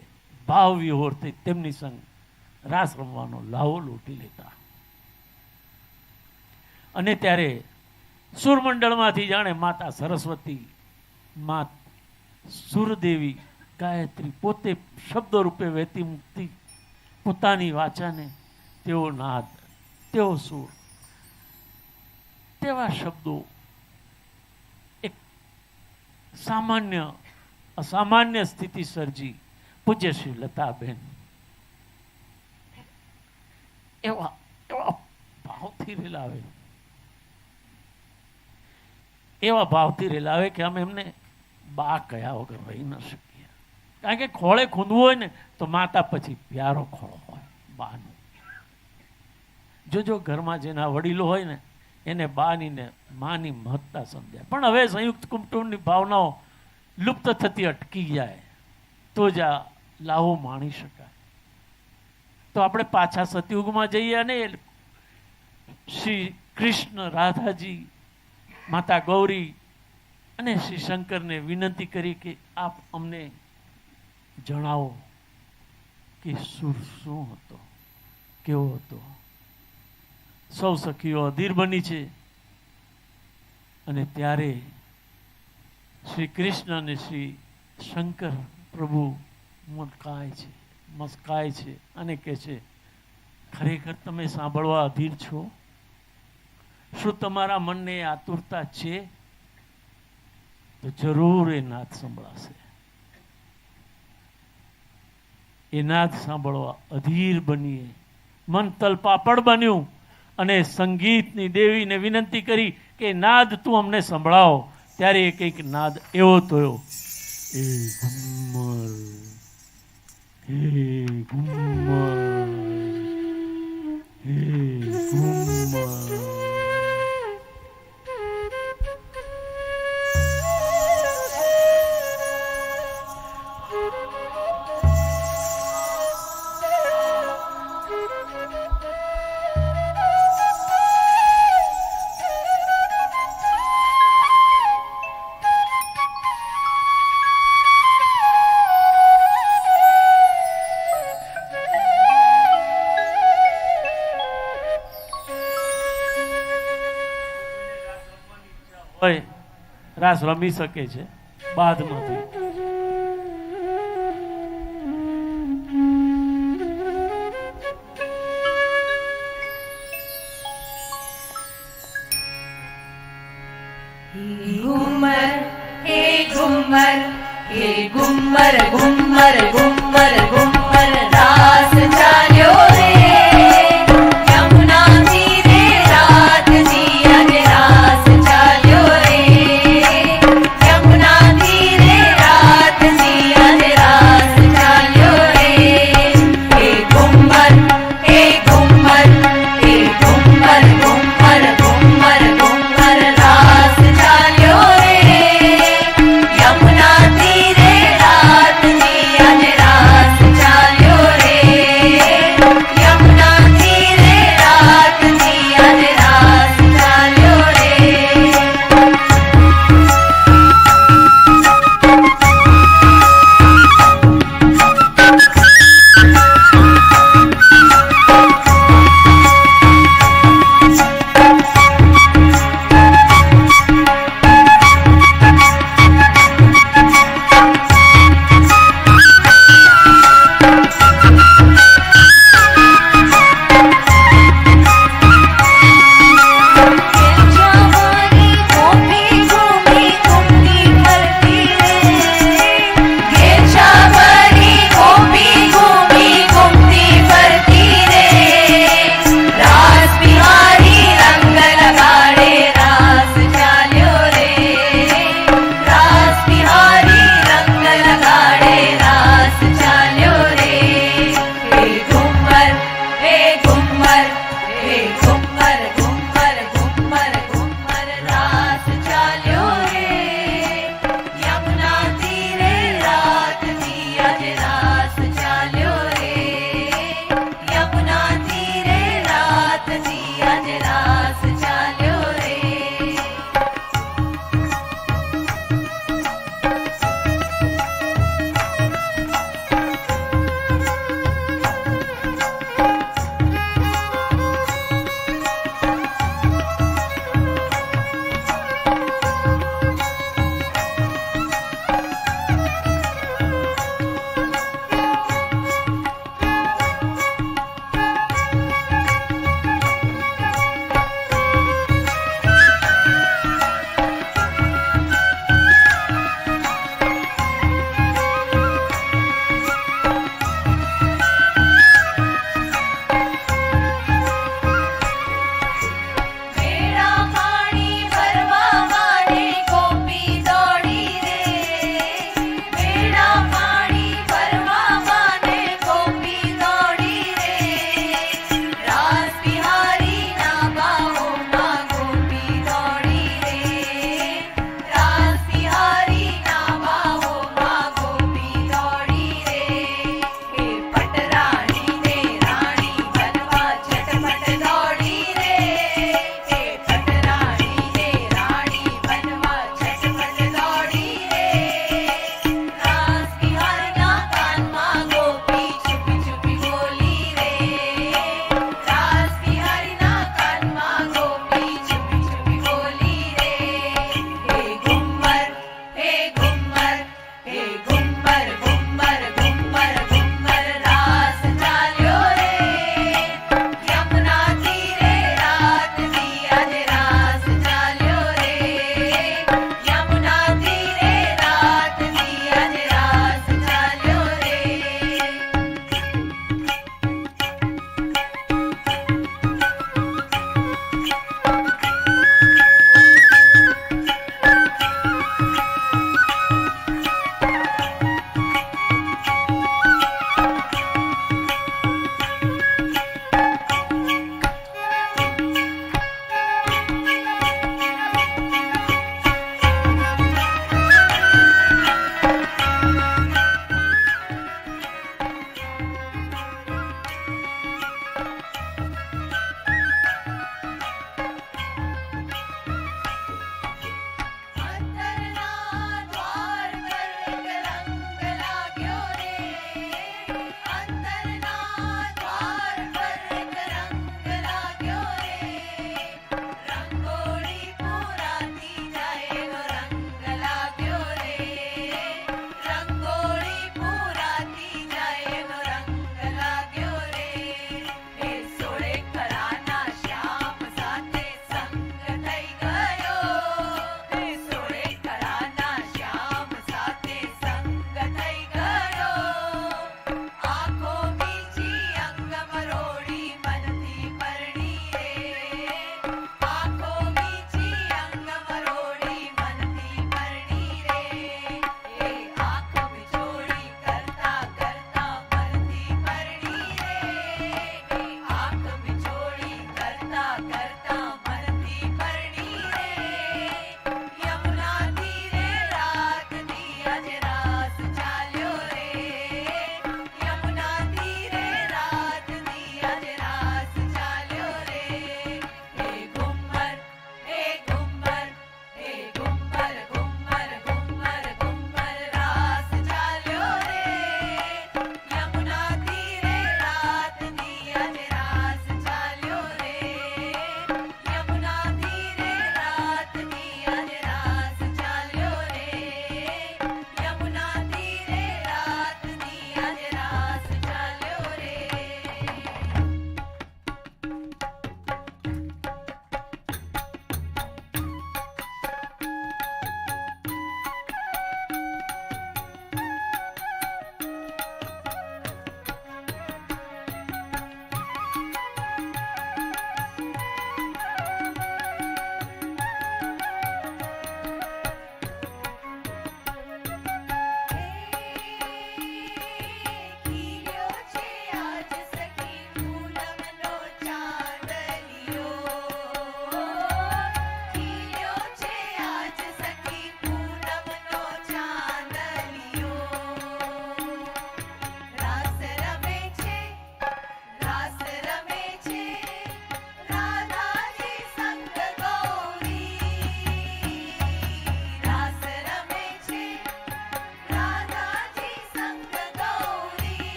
ભાવ વિહોરથી તેમની સંગ રાસ રમવાનો લાવો લૂંટી લેતા. અને ત્યારે સુરમંડળમાંથી જાણે માતા સરસ્વતી, માત સુરદેવી ગાયત્રી પોતે શબ્દો રૂપે વહેતી મુક્તિ પોતાની વાચાને તેઓ નાદ, તેઓ સુર, તેવા શબ્દો એક સામાન્ય અસામાન્ય સ્થિતિ સર્જી પૂજ્ય શ્રી લતાબેન એવા ભાવથી રેલાવે, એવા ભાવથી રેલાવે કે અમે એમને બા કયા વગર રહી ન શકીએ. કારણ કે ખોળે ખૂંદવું હોય ને તો માતા પછી પ્યારો ખોળો હોય બાનો. જો ઘરમાં જેના વડીલો હોય ને એને બાની ને માની મહત્તા સમજાય. પણ હવે સંયુક્ત કુટુંબની ભાવનાઓ લુપ્ત થતી અટકી જાય તો જ આ લાવો માણી શકાય. તો આપણે પાછા સતયુગમાં જઈએ અને શ્રી કૃષ્ણ, રાધાજી, માતા ગૌરી અને શ્રી શંકરને વિનંતી કરી કે આપ અમને જણાવો કે સુર શું હતો, કેવો હતો. સૌ સખીઓ અધીર બની છે અને ત્યારે શ્રી કૃષ્ણ અને શ્રી શંકર પ્રભુ મસ્કાય છે અને કહે છે, ખરેખર તમે સાંભળવા અધીર છો? શું તમારા મનને આતુરતા છે? તો જરૂર એ નાદ સંભળાશે. એ નાદ સાંભળવા અધીર બનીએ. મન તલપાપડ બન્યું અને સંગીતની દેવીને વિનંતી કરી કે નાદ તું અમને સંભળાવો. ત્યારે એ કંઈક નાદ એવો થયો, એ ઘુમ્મર, હે ઘુમ્મર, હે ઘુમ્મર. રાસ રમી શકે છે બાદમાંથી. ઘુમર હે ઘુમર, હે ઘુમર ઘુમર ઘુમર ઘુમર રાસ ચાલ્યો રે યમુના તીરે રાતજી આજે રાસ ચાલ્યો રે.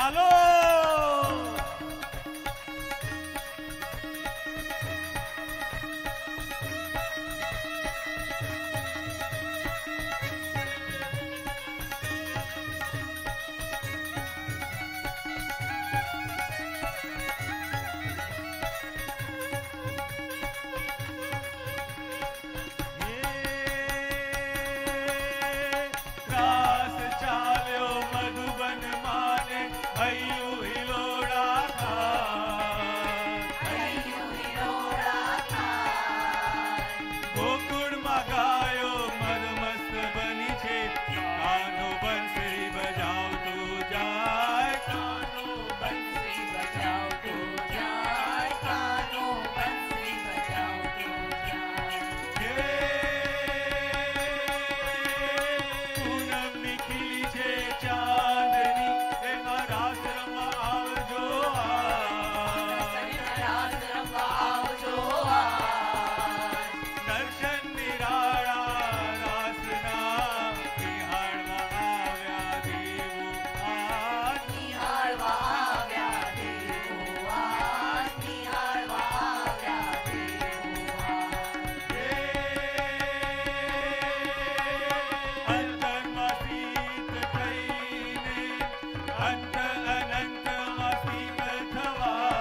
ચાલો. રાસ ચાલ્યો મધુબન માને હૈયું હિલોડા ગોકુળમાં ગાયો મદમસ્ત બની છે કાનો બંસરી બજાવતું જાય કાનો બંસરી બજાવતું જાય કાનો બંસરી બજાવતું પૂનમની ખીલી છે ચાંદની એમાં રાસ રમવા આવજો દર્શન નિરાળા રાસના નિહાળવા આવ્યા અંતરમાં શીત થઈને અંત અનંતમાં શીત થવા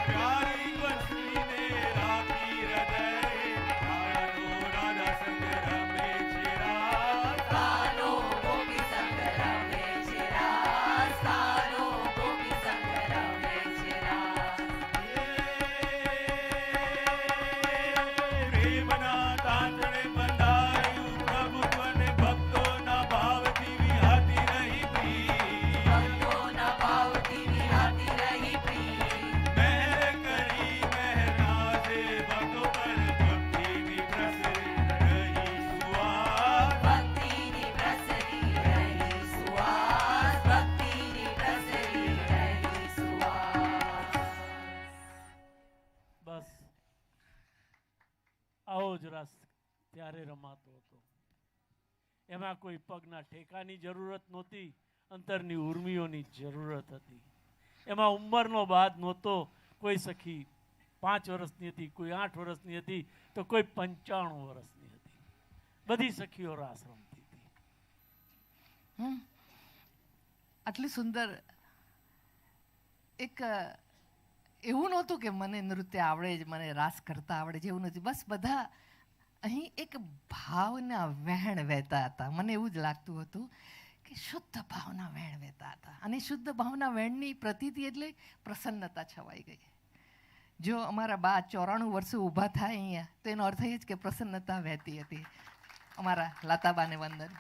પ્યારી બંસરીને રાખી હૃદયે કાનો રાધા સંગ રમે છે રાસ કાનો ગોપી સંગ રમે છે રાસ કાનો ગોપી સંગ રમે છે રાસ પ્રેમના તાંતણે બંધાયું પ્રભુત્વને ભક્તોના ભાવથી વિહાતી રહી પ્રી મહેર કરી મહેરાજે ભક્તો પર ભક્તિની પ્રસરી રહી બસ આવો જ રાસ ત્યારે રમાતો હતો. એમાં કોઈ પગના ઠેકાની જરૂરત નહોતી, અંતરની ઉર્મિઓની જરૂરત હતી. એમાં ઉંમરનો બાદ નહોતો. કોઈ સખી 5 વર્ષની હતી, કોઈ 8 વર્ષની હતી, તો કોઈ 95 વર્ષની હતી. બધી સખીઓ રાસ રમતી હતી. આટલી સુંદર એક એવું નહોતું કે મને નૃત્ય આવડે જ, મને રાસ કરતા આવડે જ, એવું નથી. બસ બધા અહીં એક ભાવના વહેણ વહેતા હતા. મને એવું જ લાગતું હતું કે શુદ્ધ ભાવના વહેણ વહેતા હતા. અને શુદ્ધ ભાવના વહેણની પ્રતીતિ એટલે પ્રસન્નતા છવાઈ ગઈ. જો અમારા બા 94 વર્ષે ઊભા થાય અહીંયા તો એનો અર્થ એ જ કે પ્રસન્નતા વહેતી હતી. અમારા લાતાબાને વંદન.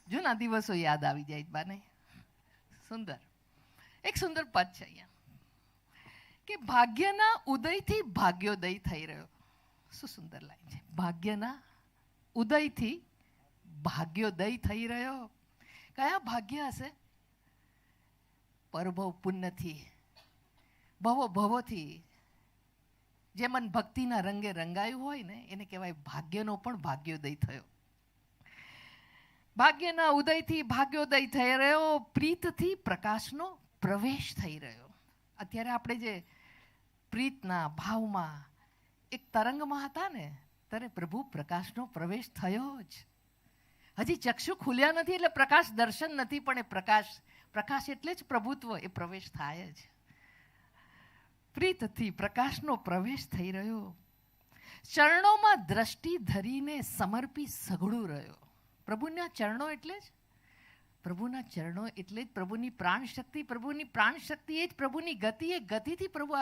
જૂના દિવસો યાદ આવી જાય બાને. સુંદર એક સુંદર પદ છે અહીંયા કે ભાગ્યના ઉદયથી ભાગ્યોદય થઈ રહ્યો. શું સુંદર લાઈન છે. ભાગ્યના ઉદયથી ભાગ્યોદય થઈ રહ્યો. કયા ભાગ્ય હશે? પરભવ પુણ્યથી, ભવો ભવોથી જે મન ભક્તિના રંગે રંગાયું હોય ને એને કહેવાય ભાગ્યનો પણ ભાગ્યોદય થયો. ભાગ્યના ઉદયથી ભાગ્યોદય થઈ રહ્યો, પ્રીતથી પ્રકાશનો પ્રવેશ થઈ રહ્યો. અત્યારે આપણે જે પ્રીતના ભાવમાં એક તરંગમાં હતા ને ત્યારે પ્રભુ પ્રકાશનો પ્રવેશ થયો જ. હજી ચક્ષુ ખુલ્યા નથી એટલે પ્રકાશ દર્શન નથી, પણ એ પ્રકાશ એટલે જ પ્રભુત્વ, એ પ્રવેશ થાય જ. પ્રીતથી પ્રકાશનો પ્રવેશ થઈ રહ્યો, ચરણોમાં દ્રષ્ટિ ધરીને સમર્પી સઘળું રહ્યો. પ્રભુના ચરણો એટલે જ પ્રભુની પ્રાણ શક્તિ. પ્રભુની પ્રાણ શક્તિ એ જ પ્રભુની ગતિ. એ ગતિથી પ્રભુ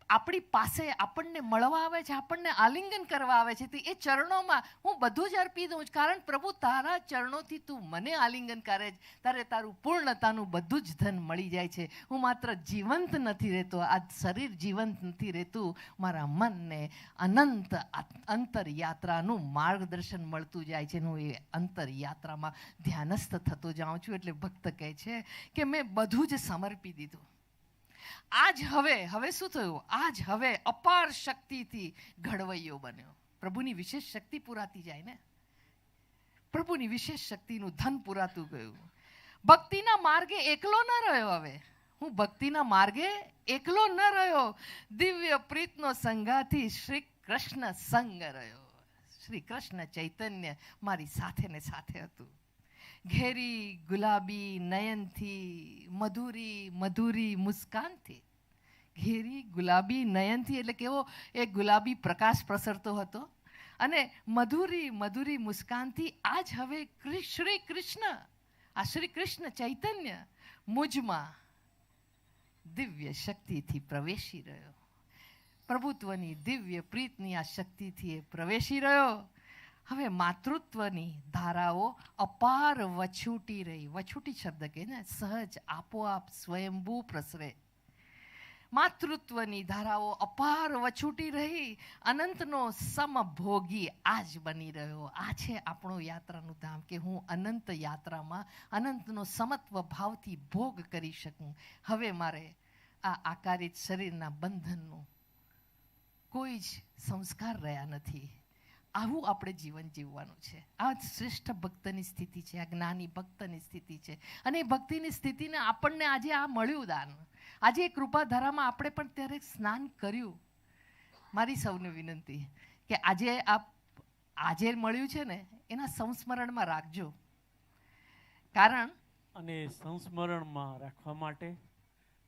આપણી પાસે આપણને મળવા આવે છે, આપણને આલિંગન કરવા આવે છે. એ ચરણોમાં હું બધું જ અર્પી દઉં છું, કારણ પ્રભુ તારા ચરણોથી તું મને આલિંગન કરે છે, તારે તારું પૂર્ણતાનું બધું જ ધન મળી જાય છે. હું માત્ર જીવંત નથી રહેતો, આ શરીર જીવંત નથી રહેતું, મારા મનને અનંત અંતરયાત્રાનું માર્ગદર્શન મળતું જાય છે. હું એ અંતરયાત્રામાં ધ્યાનસ્થ થતો જાઉં છું. એટલે ભક્ત કહે છે કે મેં બધું જ સમર્પી દીધું. આજ હવે શું થયું? આજ હવે અપાર શક્તિથી ઘડવૈયો બન્યો. પ્રભુની વિશેષ શક્તિ પુરાતી જાય ને. પ્રભુની વિશેષ શક્તિનું ધન પુરાતું ગયું. ભક્તિના માર્ગે એકલો ન રહ્યો. હવે હું ભક્તિના માર્ગે એકલો ન રહ્યો. દિવ્ય પ્રીતનો સંગાથી શ્રી કૃષ્ણ સંગ રહ્યો. શ્રી કૃષ્ણ ચૈતન્ય મારી સાથે ને સાથે હતું. ઘેરી ગુલાબી નયનથી, મધુરી મધુરી મુસ્કાનથી. ઘેરી ગુલાબી નયનથી એટલે કેવો એક ગુલાબી પ્રકાશ પ્રસરતો હતો, અને મધુરી મધુરી મુસ્કાનથી આજ હવે શ્રી કૃષ્ણ, આ શ્રી કૃષ્ણ ચૈતન્ય મુજમાં દિવ્ય શક્તિથી પ્રવેશી રહ્યો. પ્રભુત્વની દિવ્ય પ્રીતની આ શક્તિથી એ પ્રવેશી રહ્યો. હવે માતૃત્વની ધારાઓ અપાર વછૂટી રહી. વછૂટી શબ્દ કે ને સહજ આપોઆપ સ્વયંભૂ પ્રસરે. માતૃત્વની ધારાઓ અપાર વછૂટી રહી. અનંતનો સમભોગી આજ બની રહ્યો. આ છે આપણું યાત્રાનું ધામ, કે હું અનંત યાત્રામાં અનંતનો સમત્વ ભાવથી ભોગ કરી શકું. હવે મારે આ આકારિત શરીરના બંધનનું કોઈ જ સંસ્કાર રહ્યા નથી. આવું આપણે જીવન જીવવાનું છે. આ શ્રેષ્ઠ ભક્તની સ્થિતિ છે, આ જ્ઞાની ભક્તની સ્થિતિ છે. અને એ ભક્તિની સ્થિતિને આપણને આજે આ મળ્યું દાન. આજે એ કૃપાધારામાં આપણે પણ ત્યારે સ્નાન કર્યું. મારી સૌને વિનંતી કે આજે મળ્યું છે ને એના સંસ્મરણમાં રાખજો. કારણ અને સંસ્મરણમાં રાખવા માટે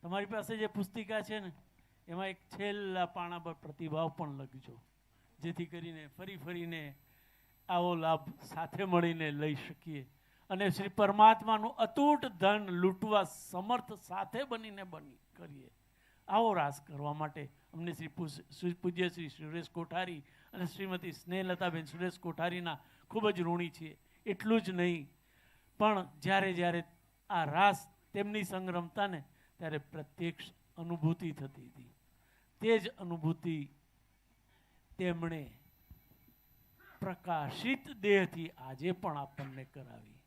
તમારી પાસે જે પુસ્તિકા છે ને એમાં એક છેલ્લા પાના પર પ્રતિભાવ પણ લખજો, જેથી કરીને ફરીને આવો લાભ સાથે મળીને લઈ શકીએ અને શ્રી પરમાત્માનું અતૂટ ધન લૂંટવા સમર્થ સાથે બનીને કરીએ. આવો રાસ કરવા માટે અમને પૂજ્ય શ્રી સુરેશ કોઠારી અને શ્રીમતી સ્નેહલતાબેન સુરેશ કોઠારીના ખૂબ જ ઋણી છીએ. એટલું જ નહીં, પણ જ્યારે આ રાસ તેમની સંગ રમતા ને ત્યારે પ્રત્યક્ષ અનુભૂતિ થતી હતી. તે જ અનુભૂતિ તેમણે પ્રકાશિત દેહથી આજે પણ આપણને કરાવી.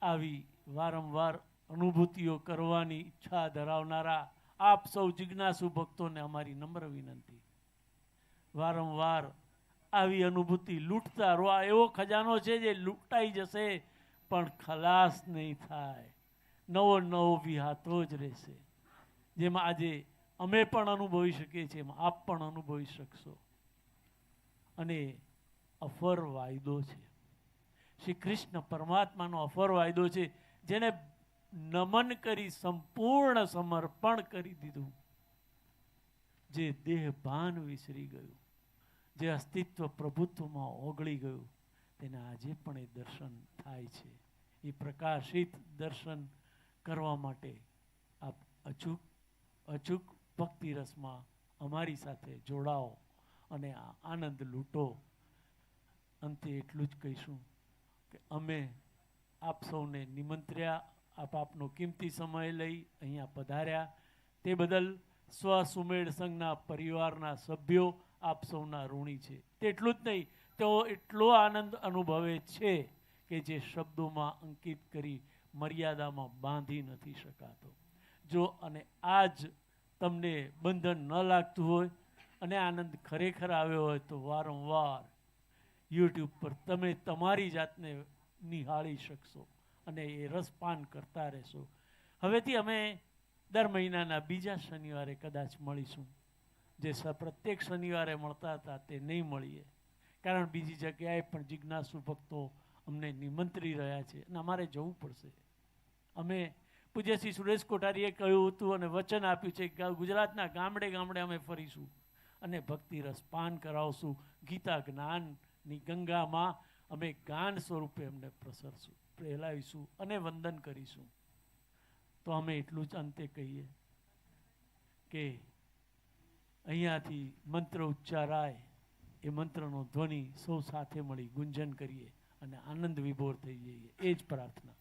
આવી વારંવાર અનુભૂતિઓ કરવાની ઈચ્છા ધરાવનારા આપ સૌ જિજ્ઞાસુ ભક્તોને અમારી નમ્ર વિનંતી, વારંવાર આવી અનુભૂતિ લૂંટતા રહો. એવો ખજાનો છે જે લૂંટાઈ જશે પણ ખલાસ નહીં થાય, નવો વિહાતો જ રહેશે. જેમાં આજે અમે પણ અનુભવી શકીએ છીએ એમાં આપ પણ અનુભવી શકશો. અને અફર વાયદો છે, શ્રી કૃષ્ણ પરમાત્માનો અફર વાયદો છે, જેને નમન કરી સંપૂર્ણ સમર્પણ કરી દીધું, જે દેહ ભાન વિસરી ગયું, જે અસ્તિત્વ પ્રભુત્વમાં ઓગળી ગયું, તેને આજે પણ એ દર્શન થાય છે. એ પ્રકાશિત દર્શન કરવા માટે આપ અચૂક ભક્તિ રસમાં અમારી સાથે જોડાઓ અને આ આનંદ લૂંટો. અંતે એટલું જ કહીશું કે અમે આપ સૌને નિમંત્ર્યા, આપનો કિંમતી સમય લઈ અહીંયા પધાર્યા તે બદલ સ્વસુમેળ સંઘના પરિવારના સભ્યો આપ સૌના ઋણી છે. તેટલું જ નહીં, તેઓ એટલો આનંદ અનુભવે છે કે જે શબ્દોમાં અંકિત કરી મર્યાદામાં બાંધી નથી શકાતો. જો અને આજ તમને બંધન ન લાગતું હોય અને આનંદ ખરેખર આવ્યો હોય તો વારંવાર યુટ્યુબ પર તમે તમારી જાતને નિહાળી શકશો અને એ રસપાન કરતા રહેશો. હવેથી અમે દર મહિનાના બીજા શનિવારે કદાચ મળીશું. જે પ્રત્યેક શનિવારે મળતા હતા તે નહીં મળીએ, કારણ બીજી જગ્યાએ પણ જિજ્ઞાસુ ભક્તો અમને નિમંત્રી રહ્યા છે અને અમારે જવું પડશે. અમે પૂજ્ય શ્રી સુરેશ કોઠારીએ કહ્યું હતું અને વચન આપ્યું છે કે ગુજરાતના ગામડે ગામડે અમે ફરીશું અને ભક્તિ રસપાન કરાવશું. ગીતા જ્ઞાનની ગંગામાં અમે ગાન સ્વરૂપે અમને ફેલાવીશું અને વંદન કરીશું. તો અમે એટલું જ અંતે કહીએ કે અહીંયાથી મંત્ર ઉચ્ચારાય એ મંત્રનો ધ્વનિ સૌ સાથે મળી ગુંજન કરીએ અને આનંદ વિભોર થઈ જઈએ, એ જ પ્રાર્થના.